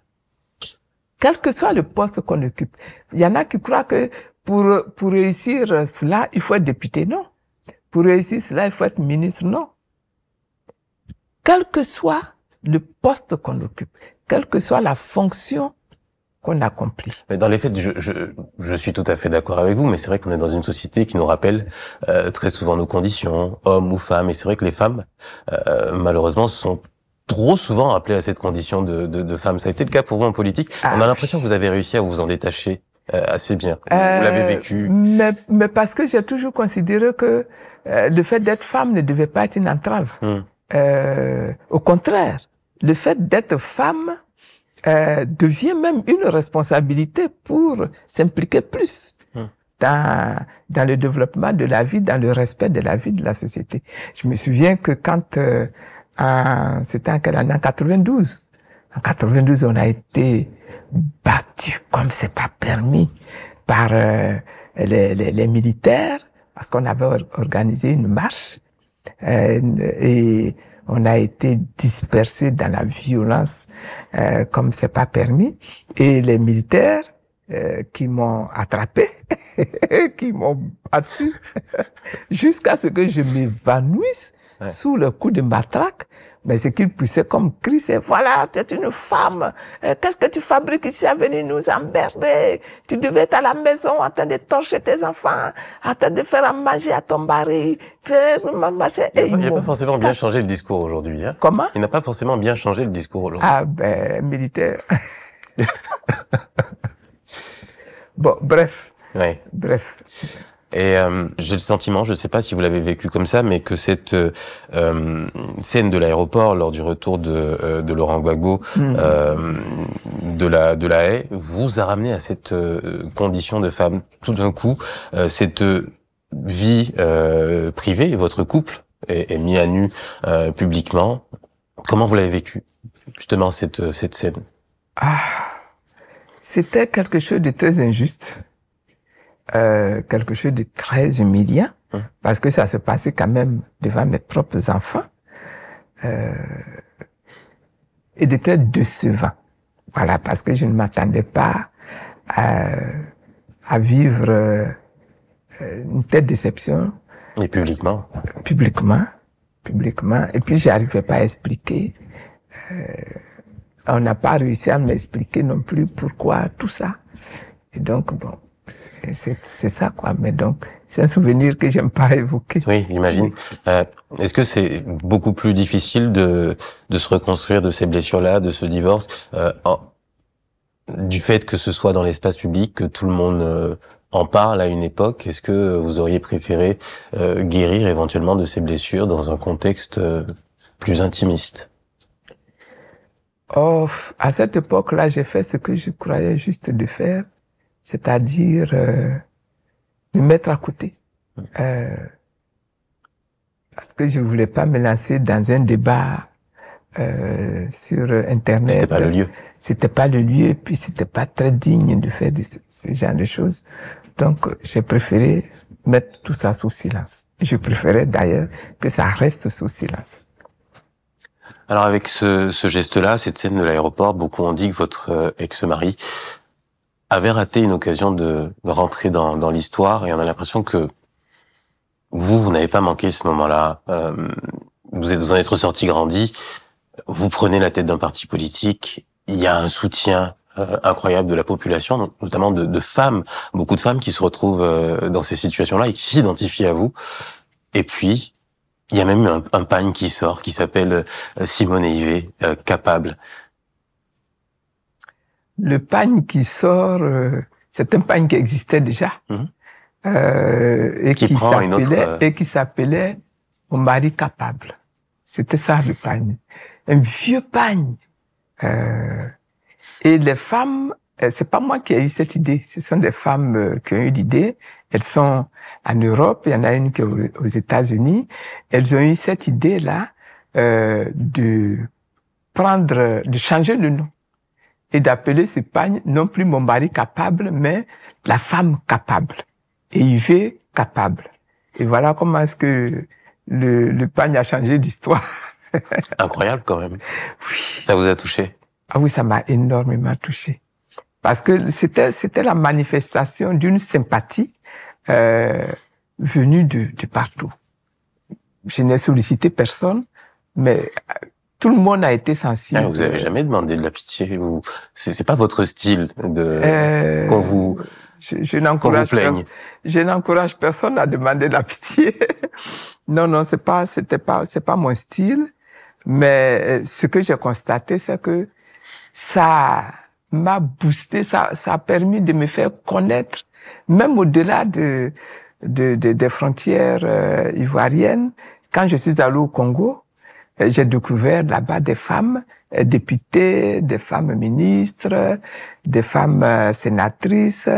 Quel que soit le poste qu'on occupe. Il y en a qui croient que pour réussir cela, il faut être député. Non. Pour réussir cela, il faut être ministre. Non. Quel que soit le poste qu'on occupe, quelle que soit la fonction qu'on accomplit. Mais dans les faits, je suis tout à fait d'accord avec vous, mais c'est vrai qu'on est dans une société qui nous rappelle très souvent nos conditions, hommes ou femmes, et c'est vrai que les femmes, malheureusement, sont trop souvent appelées à cette condition de femmes. Ça a été le cas pour vous en politique. On a l'impression que vous avez réussi à vous en détacher assez bien. Vous l'avez vécu. Mais parce que j'ai toujours considéré que le fait d'être femme ne devait pas être une entrave. Au contraire, le fait d'être femme devient même une responsabilité pour s'impliquer plus dans le développement de la vie, dans le respect de la vie de la société. Je me souviens que quand c'était en quelle année? En 92. En 92, on a été battus comme c'est pas permis par les militaires parce qu'on avait organisé une marche et on a été dispersés dans la violence comme c'est pas permis. Et les militaires qui m'ont attrapé, qui m'ont battu jusqu'à ce que je m'évanouisse sous le coup de matraque. Mais ce qu'ils poussaient comme cri, c'est voilà, tu es une femme, qu'est-ce que tu fabriques ici à venir nous emmerder? Tu devais être à la maison en train de torcher tes enfants, en train de faire à manger à ton mari, faire machin. Il n'a pas forcément bien changé le discours aujourd'hui. Hein. Comment? Il n'a pas forcément bien changé le discours aujourd'hui. Ah ben, militaire. Bon, bref. Ouais. Bref. Et j'ai le sentiment, je ne sais pas si vous l'avez vécu comme ça, mais que cette scène de l'aéroport lors du retour de Laurent Gbagbo de la haie vous a ramené à cette condition de femme. Tout d'un coup, cette vie privée, votre couple est mis à nu publiquement. Comment vous l'avez vécu, justement, cette scène? C'était quelque chose de très injuste. Quelque chose de très humiliant, parce que ça se passait quand même devant mes propres enfants, et de très décevant. Voilà, parce que je ne m'attendais pas à vivre une telle déception. Et publiquement. Publiquement. Et puis j'arrivais pas à expliquer. On n'a pas réussi à m'expliquer non plus pourquoi tout ça. Et donc bon. C'est ça, quoi. Mais donc, c'est un souvenir que j'aime pas évoquer. Oui, j'imagine. Est-ce que c'est beaucoup plus difficile de se reconstruire de ces blessures-là, de ce divorce, du fait que ce soit dans l'espace public, que tout le monde en parle à une époque? Est-ce que vous auriez préféré guérir éventuellement de ces blessures dans un contexte plus intimiste? Oh, à cette époque-là, j'ai fait ce que je croyais juste de faire. C'est-à-dire me mettre à côté. Parce que je voulais pas me lancer dans un débat sur Internet. C'était pas le lieu. C'était pas le lieu, et puis c'était pas très digne de faire ce genre de choses. Donc, j'ai préféré mettre tout ça sous silence. Je préférais d'ailleurs que ça reste sous silence. Alors avec ce geste-là, cette scène de l'aéroport, beaucoup ont dit que votre ex-mari avait raté une occasion de rentrer dans l'histoire, et on a l'impression que vous n'avez pas manqué ce moment-là. Vous en êtes ressorti grandi, vous prenez la tête d'un parti politique, il y a un soutien incroyable de la population, notamment de femmes, beaucoup de femmes qui se retrouvent dans ces situations-là et qui s'identifient à vous. Et puis, il y a même un pagne qui sort, qui s'appelle Simone Ivet, Capable. Le pagne qui sort, c'est un pagne qui existait déjà, et qui s'appelait Mon mari capable. C'était ça le pagne, un vieux pagne. Et les femmes, c'est pas moi qui ai eu cette idée, ce sont des femmes qui ont eu l'idée. Elles sont en Europe, il y en a une qui est aux États-Unis. Elles ont eu cette idée-là de changer le nom et d'appeler ce pagne non plus Mon mari capable, mais la femme capable. Et Ivet capable. Et voilà comment est-ce que le pagne a changé d'histoire. Incroyable quand même. Oui. Ça vous a touché? Ah oui, ça m'a énormément touché. Parce que c'était la manifestation d'une sympathie venue de partout. Je n'ai sollicité personne, mais tout le monde a été sensible. Ah, vous avez jamais demandé de la pitié, ou c'est pas votre style de qu'on vous je n'encourage personne à demander de la pitié. Non, c'est pas mon style. Mais ce que j'ai constaté, c'est que ça m'a boosté, ça a permis de me faire connaître, même au-delà des frontières ivoiriennes. Quand je suis allé au Congo, j'ai découvert là-bas des femmes députées, des femmes ministres, des femmes sénatrices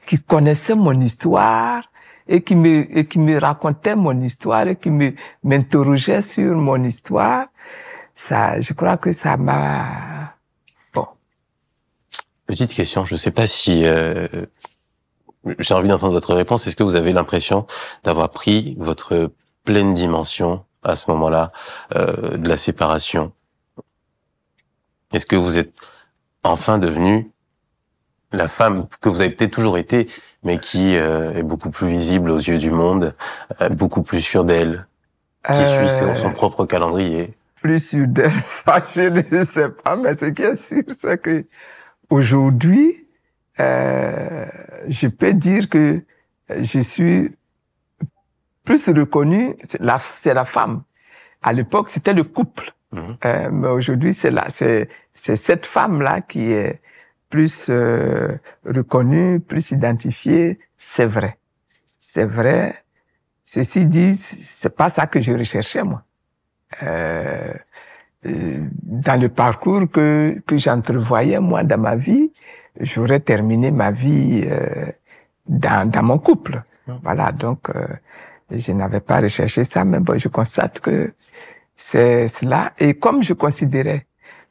qui connaissaient mon histoire et qui me racontaient mon histoire et qui m'interrogeaient sur mon histoire. Ça, je crois que ça m'a... Bon. Petite question, je ne sais pas si j'ai envie d'entendre votre réponse. Est-ce que vous avez l'impression d'avoir pris votre pleine dimension à ce moment-là de la séparation? Est-ce que vous êtes enfin devenue la femme que vous avez peut-être toujours été, mais qui est beaucoup plus visible aux yeux du monde, beaucoup plus sûre d'elle, qui suit son propre calendrier? Plus sûre d'elle, ça je ne sais pas, mais ce qui est sûr, c'est que aujourd'hui, je peux dire que je suis plus reconnue, c'est la femme. À l'époque, c'était le couple. Mais aujourd'hui, c'est cette femme-là qui est plus reconnue, plus identifiée. C'est vrai. C'est vrai. Ceci dit, c'est pas ça que je recherchais, moi. Dans le parcours que j'entrevoyais, moi, dans ma vie, j'aurais terminé ma vie dans mon couple. Voilà, donc je n'avais pas recherché ça, mais bon, je constate que c'est cela. Et comme je considérais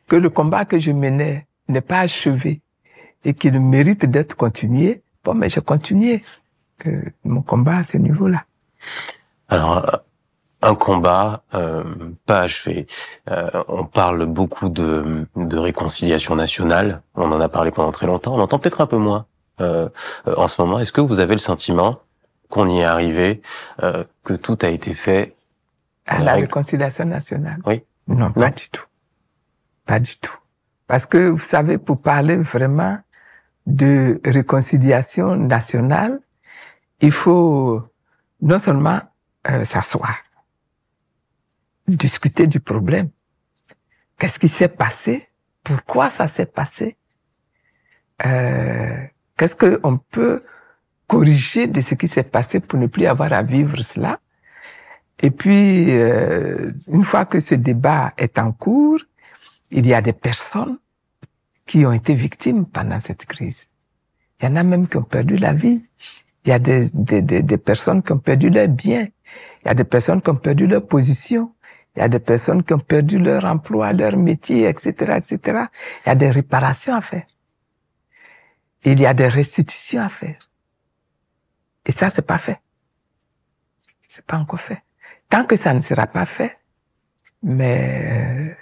que le combat que je menais n'est pas achevé et qu'il mérite d'être continué, bon, mais je continuais mon combat à ce niveau-là. Alors, un combat pas achevé. On parle beaucoup de réconciliation nationale. On en a parlé pendant très longtemps. On entend peut-être un peu moins en ce moment. Est-ce que vous avez le sentiment qu'on y est arrivé, que tout a été fait à la réconciliation nationale? Oui. Non, pas du tout. Pas du tout. Parce que, vous savez, pour parler vraiment de réconciliation nationale, il faut non seulement s'asseoir, discuter du problème. Qu'est-ce qui s'est passé? Pourquoi ça s'est passé? Qu'est-ce qu'on peut corriger de ce qui s'est passé pour ne plus avoir à vivre cela? Et puis, une fois que ce débat est en cours, il y a des personnes qui ont été victimes pendant cette crise. Il y en a même qui ont perdu la vie. Il y a des personnes qui ont perdu leurs biens. Il y a des personnes qui ont perdu leur position. Il y a des personnes qui ont perdu leur emploi, leur métier, etc., etc. Il y a des réparations à faire. Il y a des restitutions à faire. Et ça, c'est pas fait. C'est pas encore fait. Tant que ça ne sera pas fait, mais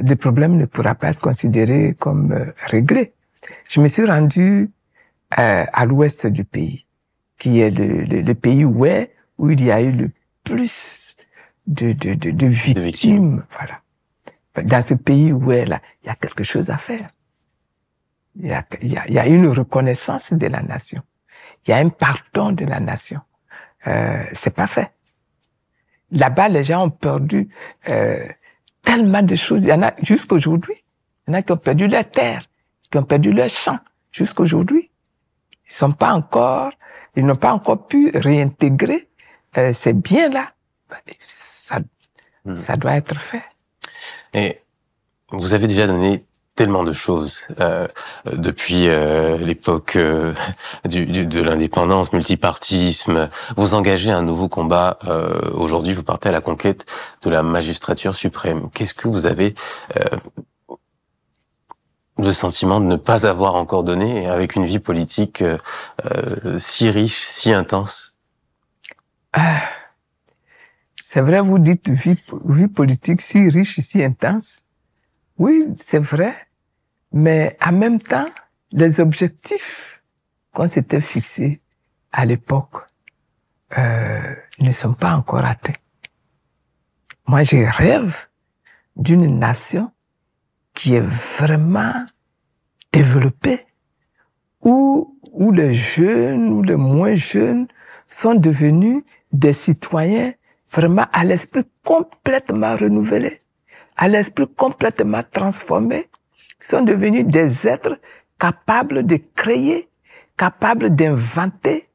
le problème ne pourra pas être considéré comme réglé. Je me suis rendu à l'ouest du pays, qui est le pays où il y a eu le plus de victimes. Voilà. Dans ce pays là, il y a quelque chose à faire. Il y a une reconnaissance de la nation. Il y a un pardon de la nation. C'est pas fait. Là-bas, les gens ont perdu tellement de choses. Il y en a jusqu'aujourd'hui. Il y en a qui ont perdu leur terre, qui ont perdu leur champ jusqu'aujourd'hui. Ils n'ont pas encore pu réintégrer ces biens-là. Ça doit être fait. Et vous avez déjà donné tellement de choses depuis l'époque de l'indépendance, multipartisme. Vous engagez un nouveau combat. Aujourd'hui, vous partez à la conquête de la magistrature suprême. Qu'est-ce que vous avez le sentiment de ne pas avoir encore donné, avec une vie politique si riche, si intense? C'est vrai, vous dites vie politique si riche, si intense. Oui, c'est vrai, mais en même temps, les objectifs qu'on s'était fixés à l'époque ne sont pas encore atteints. Moi, je rêve d'une nation qui est vraiment développée, où les jeunes ou les moins jeunes sont devenus des citoyens vraiment à l'esprit complètement renouvelé, à l'esprit complètement transformé, qui sont devenus des êtres capables de créer, capables d'inventer,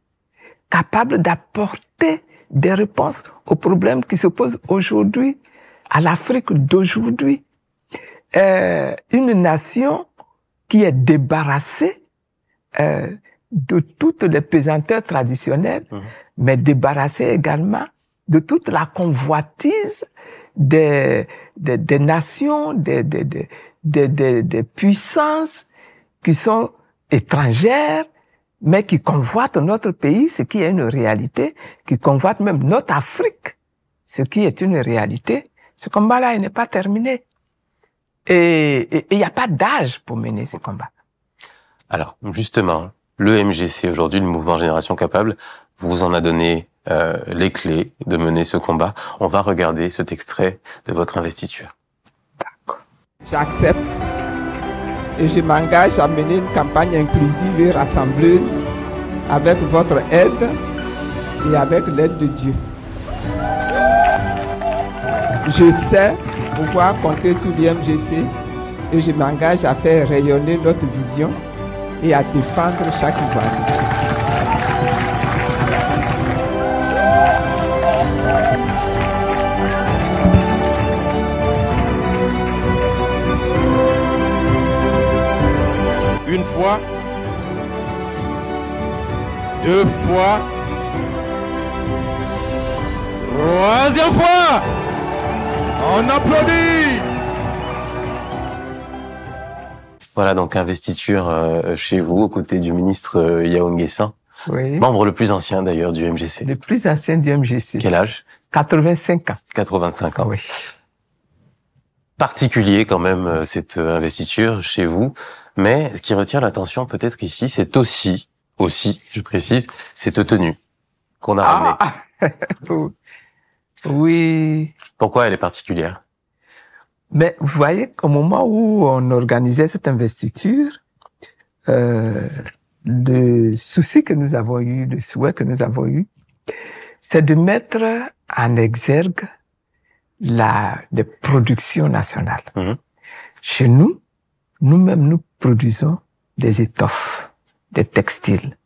capables d'apporter des réponses aux problèmes qui se posent aujourd'hui, à l'Afrique d'aujourd'hui. Une nation qui est débarrassée de toutes les pesanteurs traditionnelles, mais débarrassée également de toute la convoitise des nations, des puissances qui sont étrangères, mais qui convoitent notre pays, ce qui est une réalité, qui convoitent même notre Afrique, ce qui est une réalité. Ce combat-là, il n'est pas terminé. Et il n'y a pas d'âge pour mener ce combat. Alors, justement, le MGC aujourd'hui, le mouvement Génération Capable, vous en a donné les clés de mener ce combat. On va regarder cet extrait de votre investiture. D'accord. J'accepte et je m'engage à mener une campagne inclusive et rassembleuse avec votre aide et avec l'aide de Dieu. Je sais pouvoir compter sur l'IMGC et je m'engage à faire rayonner notre vision et à défendre chaque Ivoirien. Une fois, deux fois, troisième fois. On applaudit. Voilà donc investiture chez vous, aux côtés du ministre Yao Nguessan, Oui. membre le plus ancien d'ailleurs du MGC. Le plus ancien du MGC. Quel âge? 85 ans. 85 ans. Oui. Particulier quand même cette investiture chez vous, mais ce qui retient l'attention peut-être ici, c'est aussi, je précise, cette tenue qu'on a ramenée. Oui. Pourquoi elle est particulière? Mais vous voyez qu'au moment où on organisait cette investiture, le souci que nous avons eu, le souhait que nous avons eu, c'est de mettre en exergue les productions nationales. Chez nous, nous-mêmes, nous produisons des étoffes, des textiles.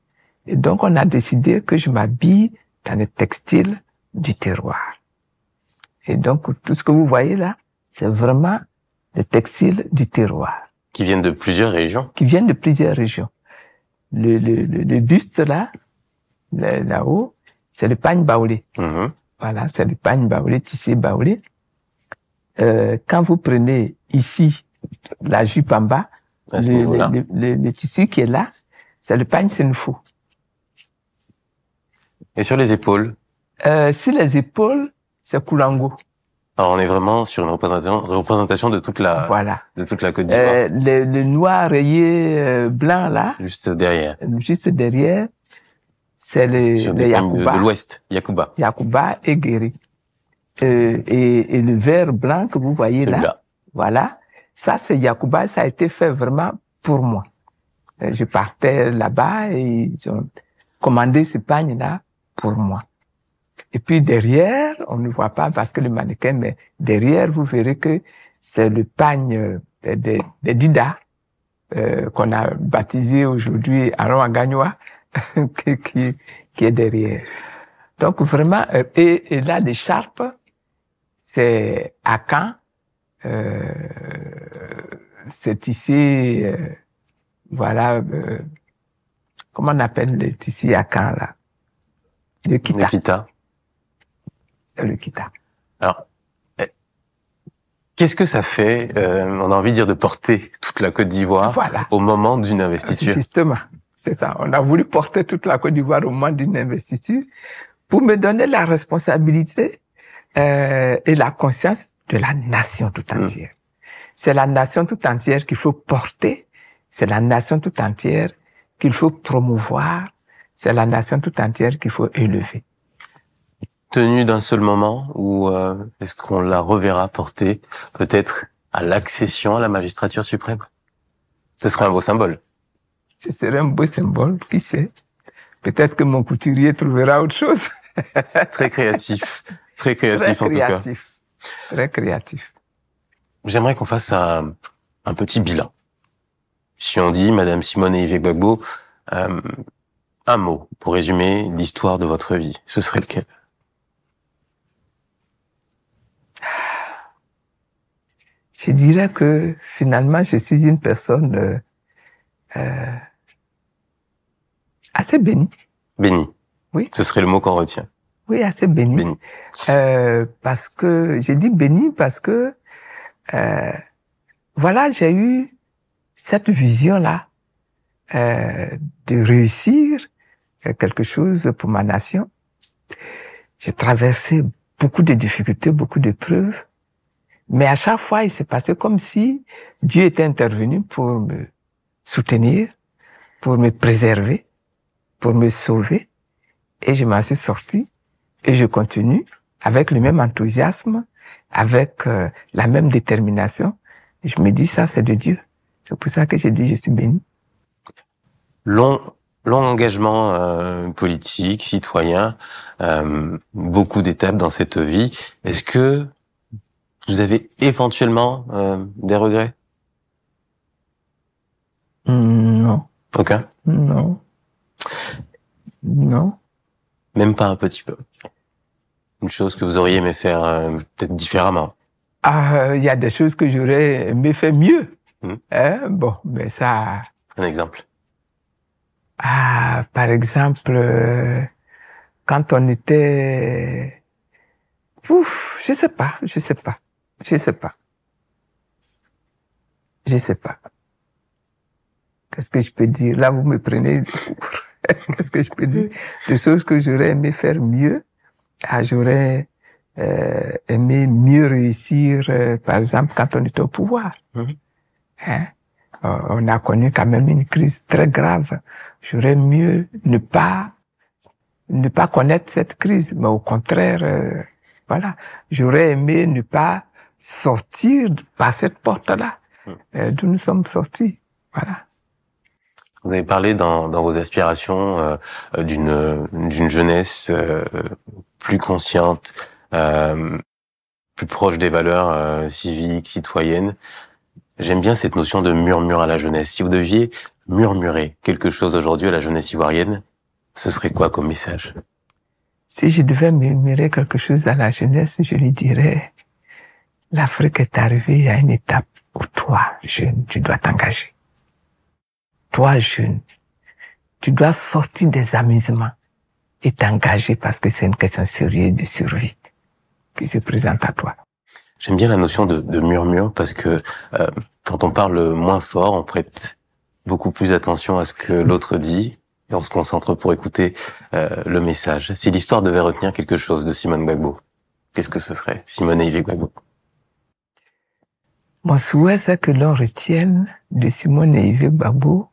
Et donc, on a décidé que je m'habille dans les textiles du terroir. Et donc, tout ce que vous voyez là, c'est vraiment des textiles du terroir. Qui viennent de plusieurs régions? Qui viennent de plusieurs régions. Le buste là, là-haut, c'est le pagne baoulé. Voilà, c'est le pagne baoulé, tissé baoulé. Quand vous prenez ici la jupe en bas, le tissu qui est là, c'est le pagne senfou. Et sur les épaules? Sur les épaules, c'est Koulango. Alors on est vraiment sur une représentation de toute la, de toute la Côte d'Ivoire. Le noir rayé blanc là. Juste derrière. Juste derrière, c'est le Yacouba. De l'Ouest, Yacouba. Yacouba et Guéry. Et le vert blanc que vous voyez là, voilà, ça c'est Yacouba, ça a été fait vraiment pour moi. Je partais là-bas et ils ont commandé ce pagne là pour moi. Et puis derrière, on ne voit pas parce que le mannequin, mais derrière, vous verrez que c'est le pagne des Duda qu'on a baptisé aujourd'hui Aaron Agagnoa qui est derrière. Donc vraiment, et là l'écharpe, c'est Akan, c'est tissé, voilà, comment on appelle le tissu Akan là? Le kita. Le kita. C'est le kita. Alors, qu'est-ce que ça fait, on a envie de dire, de porter toute la Côte d'Ivoire au moment d'une investiture? Justement, c'est ça. On a voulu porter toute la Côte d'Ivoire au moment d'une investiture pour me donner la responsabilité et la conscience de la nation tout entière. C'est la nation tout entière qu'il faut porter, c'est la nation tout entière qu'il faut promouvoir, c'est la nation tout entière qu'il faut élever. tenue d'un seul moment ou est-ce qu'on la reverra porter peut-être à l'accession à la magistrature suprême? Ce serait un beau symbole. Ce serait un beau symbole, qui sait. Peut-être que mon couturier trouvera autre chose. Très créatif en tout cas. Très créatif. J'aimerais qu'on fasse un petit bilan. Si on dit, Madame Simone Eyive Gbagbo, un mot pour résumer l'histoire de votre vie, ce serait lequel? Je dirais que finalement, je suis une personne assez bénie. Bénie. Oui. Ce serait le mot qu'on retient. Oui, assez bénie. Bénie. Parce que, j'ai dit bénie parce que, voilà, j'ai eu cette vision-là de réussir quelque chose pour ma nation. J'ai traversé beaucoup de difficultés, beaucoup d'épreuves, mais à chaque fois, il s'est passé comme si Dieu était intervenu pour me soutenir, pour me préserver, pour me sauver, et je m'en suis sorti, et je continue avec le même enthousiasme, avec la même détermination. Et je me dis, ça, c'est de Dieu. C'est pour ça que j'ai dit, je suis béni. Long engagement politique, citoyen, beaucoup d'étapes dans cette vie. Est-ce que vous avez éventuellement des regrets? Non. Aucun? Non. Non. Même pas un petit peu? Une chose que vous auriez aimé faire peut-être différemment? Ah, il y a des choses que j'aurais aimé faire mieux. Mmh. Mais ça... Un exemple? Ah, par exemple, quand on était... je sais pas. Qu'est-ce que je peux dire? Là, vous me prenez... Qu'est-ce que je peux dire? Des choses que j'aurais aimé faire mieux. Ah, j'aurais aimé mieux réussir, par exemple, quand on était au pouvoir. Hein? On a connu quand même une crise très grave. J'aurais mieux ne pas connaître cette crise, mais au contraire, voilà. J'aurais aimé ne pas sortir par cette porte-là, d'où nous sommes sortis. Voilà. Vous avez parlé dans vos aspirations d'une jeunesse plus consciente, plus proche des valeurs civiques, citoyennes. J'aime bien cette notion de murmure à la jeunesse. Si vous deviez murmurer quelque chose aujourd'hui à la jeunesse ivoirienne, ce serait quoi comme message? Si je devais murmurer quelque chose à la jeunesse, je lui dirais, l'Afrique est arrivée à une étape où toi, jeune, tu dois t'engager. Toi, jeune, tu dois sortir des amusements et t'engager parce que c'est une question sérieuse de survie qui se présente à toi. J'aime bien la notion de murmure parce que quand on parle moins fort, on prête beaucoup plus attention à ce que l'autre dit et on se concentre pour écouter le message. Si l'histoire devait retenir quelque chose de Simone Gbagbo, qu'est-ce que ce serait, Simone Eyive Gbagbo? Mon souhait, c'est que l'on retienne de Simone Eyive Gbagbo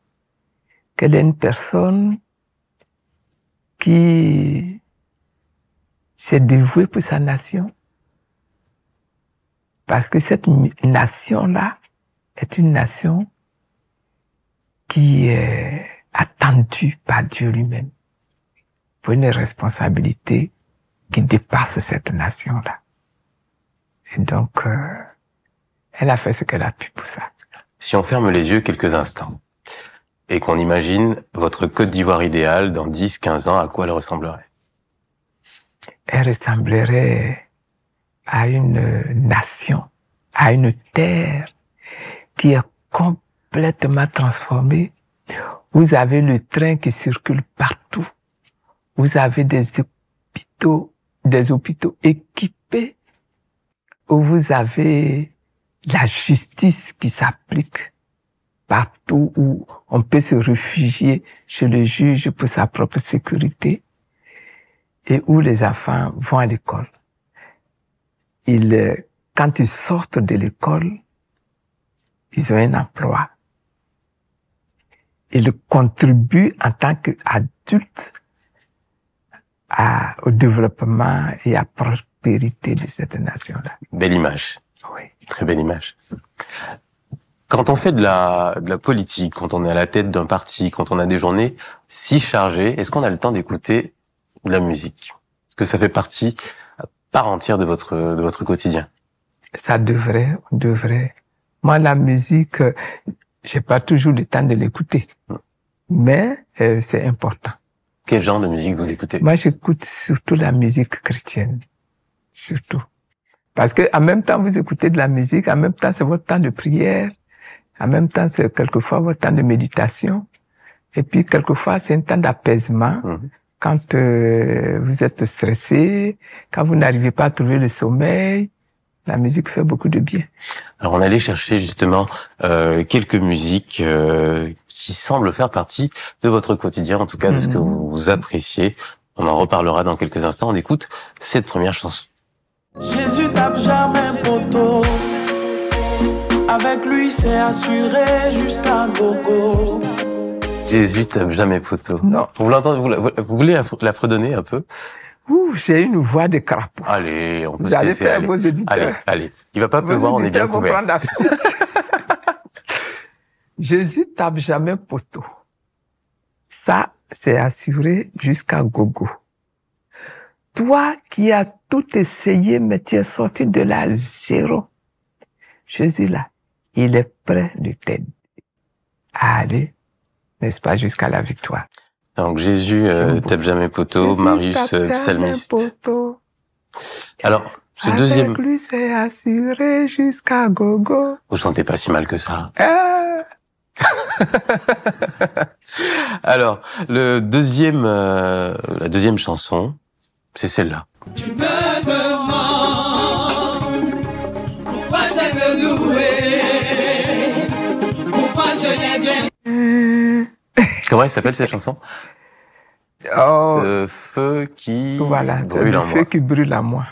qu'elle est une personne qui s'est dévouée pour sa nation. Parce que cette nation-là est une nation qui est attendue par Dieu lui-même pour une responsabilité qui dépasse cette nation-là. Et donc, elle a fait ce qu'elle a pu pour ça. Si on ferme les yeux quelques instants et qu'on imagine votre Côte d'Ivoire idéale dans 10, 15 ans, à quoi elle ressemblerait? Elle ressemblerait à une nation, à une terre qui est complètement transformée. Vous avez le train qui circule partout. Vous avez des hôpitaux équipés où vous avez la justice qui s'applique partout, où on peut se réfugier chez le juge pour sa propre sécurité et où les enfants vont à l'école. Quand ils sortent de l'école, ils ont un emploi. Ils contribuent en tant qu'adultes au développement et à prospérité de cette nation-là. Belle image. Oui. Très belle image. Quand on fait de la politique, quand on est à la tête d'un parti, quand on a des journées si chargées, est-ce qu'on a le temps d'écouter de la musique? Est-ce que ça fait partie à part entière de votre quotidien? Ça devrait. Moi, la musique, j'ai pas toujours le temps de l'écouter. Mais c'est important. Quel genre de musique vous écoutez? Moi, j'écoute surtout la musique chrétienne. Surtout. Parce que en même temps, vous écoutez de la musique, en même temps, c'est votre temps de prière. En même temps, c'est quelquefois votre temps de méditation. Et puis, quelquefois, c'est un temps d'apaisement. Quand vous êtes stressé, quand vous n'arrivez pas à trouver le sommeil, la musique fait beaucoup de bien. Alors, on allait chercher justement quelques musiques qui semblent faire partie de votre quotidien, en tout cas de ce que vous appréciez. On en reparlera dans quelques instants. On écoute cette première chanson. Jésus tape jamais poteau. Avec lui, c'est assuré jusqu'à gogo. Jésus tape jamais poteau. Non. Vous l'entendez, vous voulez la fredonner un peu? Ouh, j'ai une voix de crapaud. Allez, on peut Vous se allez laisser faire aller. vos éditeurs. Allez. Il va pas pleuvoir, on est bien Vos couverts. éditeurs vont prendre la faute. Jésus tape jamais poteau. Ça, c'est assuré jusqu'à gogo. Toi qui as tout essayé, mais tu es sorti de là zéro. Jésus là, il est prêt de t'aider à aller, n'est-ce pas, jusqu'à la victoire. Donc Jésus tape jamais poteau, Jésus Marius tape psalmiste. jamais poteau. Alors, ce Avec deuxième, lui, c'est assuré jusqu'à gogo. vous chantez pas si mal que ça. Ah. Alors, la deuxième chanson, c'est celle-là. Tu me demandes pourquoi j'aime le louer, pourquoi je l'aime bien. Comment elle s'appelle cette chanson? Oh, Ce feu qui voilà, c'est brûle le en feu moi. qui brûle en moi.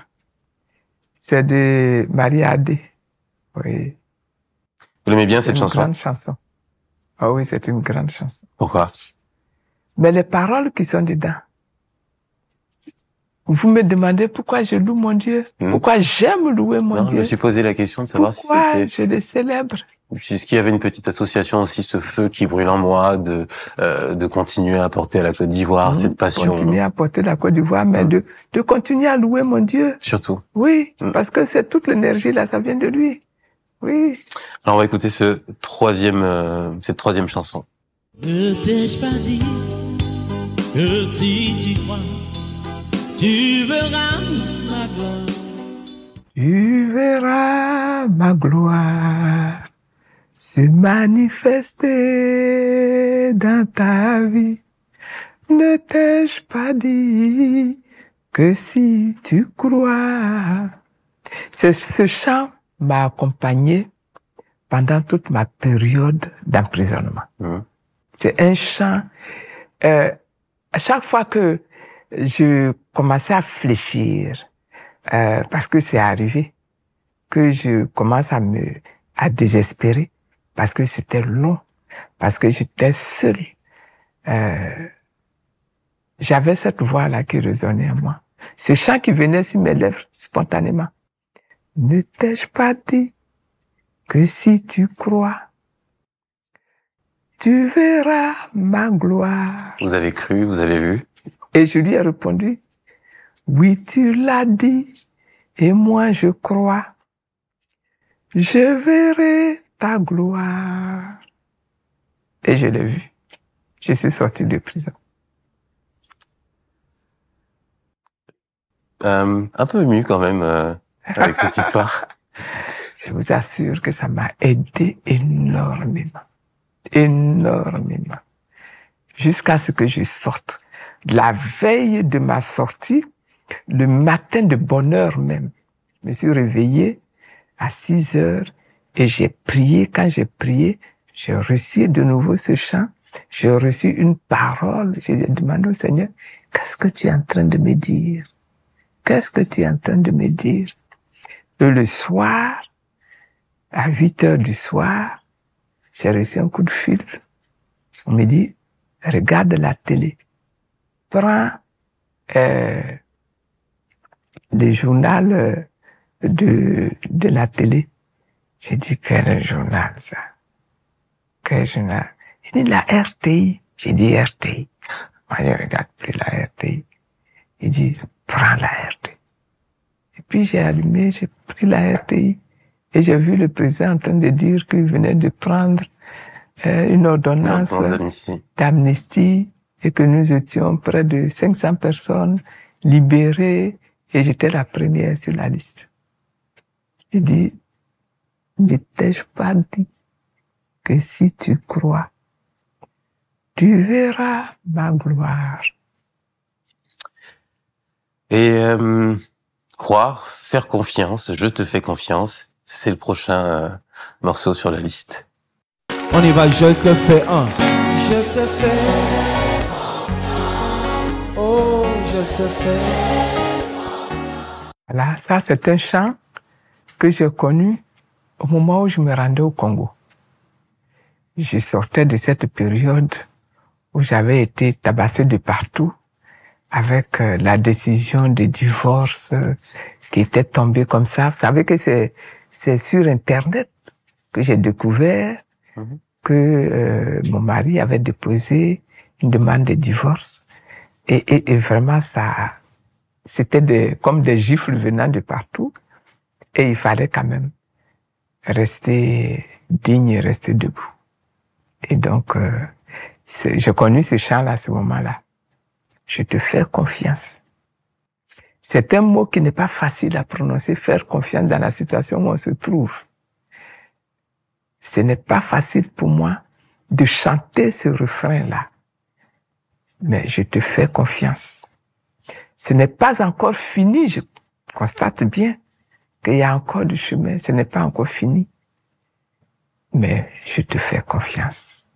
C'est de Marie Adé. Oui. Vous l'aimez bien C'est cette une chanson? grande chanson. Ah oui, c'est une grande chanson. Pourquoi? Mais les paroles qui sont dedans. Vous me demandez pourquoi je loue mon Dieu, pourquoi j'aime louer mon Non, je Dieu, me suis posé la question de savoir pourquoi si c'était... je le célèbre. Est-ce qu'il y avait une petite association aussi, ce feu qui brûle en moi, de continuer à apporter à la Côte d'Ivoire cette passion? Continuer à porter la Côte d'Ivoire, mais de continuer à louer mon Dieu. Surtout. Oui, parce que c'est toute l'énergie là, ça vient de lui. Oui. Alors on va écouter cette troisième chanson. Ne t'ai-je pas dit que si tu crois, tu verras ma gloire. Tu verras ma gloire se manifester dans ta vie. Ne t'ai-je pas dit que si tu crois. Ce chant m'a accompagné pendant toute ma période d'emprisonnement. C'est un chant, à chaque fois que je commençais à fléchir, parce que c'est arrivé, que je commence à désespérer, parce que c'était long, parce que j'étais seul. J'avais cette voix-là qui résonnait en moi. Ce chant qui venait sur mes lèvres spontanément. Ne t'ai-je pas dit que si tu crois, tu verras ma gloire. Vous avez cru, vous avez vu? Et je lui ai répondu, oui, tu l'as dit, et moi je crois. Je verrai ta gloire. Et je l'ai vu. Je suis sorti de prison. Un peu ému quand même avec cette histoire. Je vous assure que ça m'a aidé énormément. Énormément. Jusqu'à ce que je sorte. La veille de ma sortie, le matin de bonne heure même, je me suis réveillé à 6 heures et j'ai prié. Quand j'ai prié, j'ai reçu de nouveau ce chant. J'ai reçu une parole. J'ai demandé au Seigneur, qu'est-ce que tu es en train de me dire? Qu'est-ce que tu es en train de me dire? Et le soir, à 8 heures du soir, j'ai reçu un coup de fil. On me dit, regarde la télé. Prends le journal de la télé. J'ai dit, quel journal ça? Quel journal? Il dit, la RTI. J'ai dit, RTI. Moi, je regarde plus la RTI. Il dit, prends la RTI. Et puis, j'ai allumé, j'ai pris la RTI. Et j'ai vu le président en train de dire qu'il venait de prendre une ordonnance d'amnistie et que nous étions près de 500 personnes libérées et j'étais la première sur la liste. Il dit, ne t'ai-je pas dit que si tu crois, tu verras ma gloire. Et croire, faire confiance, je te fais confiance, c'est le prochain morceau sur la liste. On y va, je te fais un. Je te fais, oh, je te fais. Voilà, ça c'est un chant que j'ai connu au moment où je me rendais au Congo. Je sortais de cette période où j'avais été tabassé de partout avec la décision de divorce qui était tombée comme ça. Vous savez que c'est sur Internet que j'ai découvert que mon mari avait déposé une demande de divorce et vraiment ça, c'était comme des gifles venant de partout et il fallait quand même rester digne et rester debout. Et donc, j'ai connu ce chant-là à ce moment-là. Je te fais confiance. C'est un mot qui n'est pas facile à prononcer, faire confiance dans la situation où on se trouve. Ce n'est pas facile pour moi de chanter ce refrain-là. Mais je te fais confiance. Ce n'est pas encore fini, je constate bien qu'il y a encore du chemin, ce n'est pas encore fini. Mais je te fais confiance.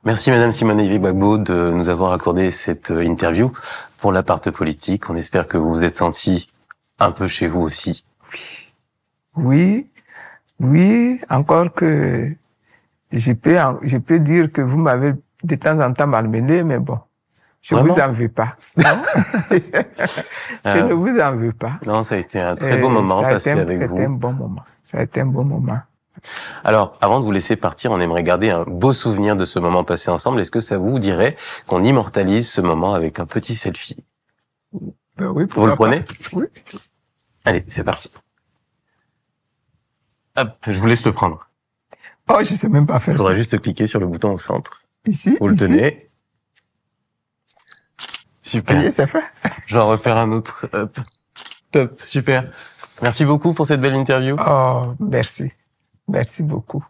Merci Madame Simonaï Gbagbo de nous avoir accordé cette interview pour la part politique. On espère que vous vous êtes senti un peu chez vous aussi. Oui, encore que je peux dire que vous m'avez de temps en temps malmené, mais bon, je ne vous en veux pas. Je ne vous en veux pas. Non, ça a été un très beau moment passé avec vous. C'était un bon moment. Ça a été un bon moment. Alors, avant de vous laisser partir, on aimerait garder un beau souvenir de ce moment passé ensemble. Est-ce que ça vous dirait qu'on immortalise ce moment avec un petit selfie? Ben oui, vous le prenez? Oui. Allez, c'est parti. Hop, je vous laisse le prendre. Oh, je sais même pas faire ça. Il faudra juste cliquer sur le bouton au centre. Ici? Vous le tenez. Super. Ça y est, c'est fait. Je vais en refaire un autre. Hop. Top, super. Merci beaucoup pour cette belle interview. Oh, merci. Merci beaucoup.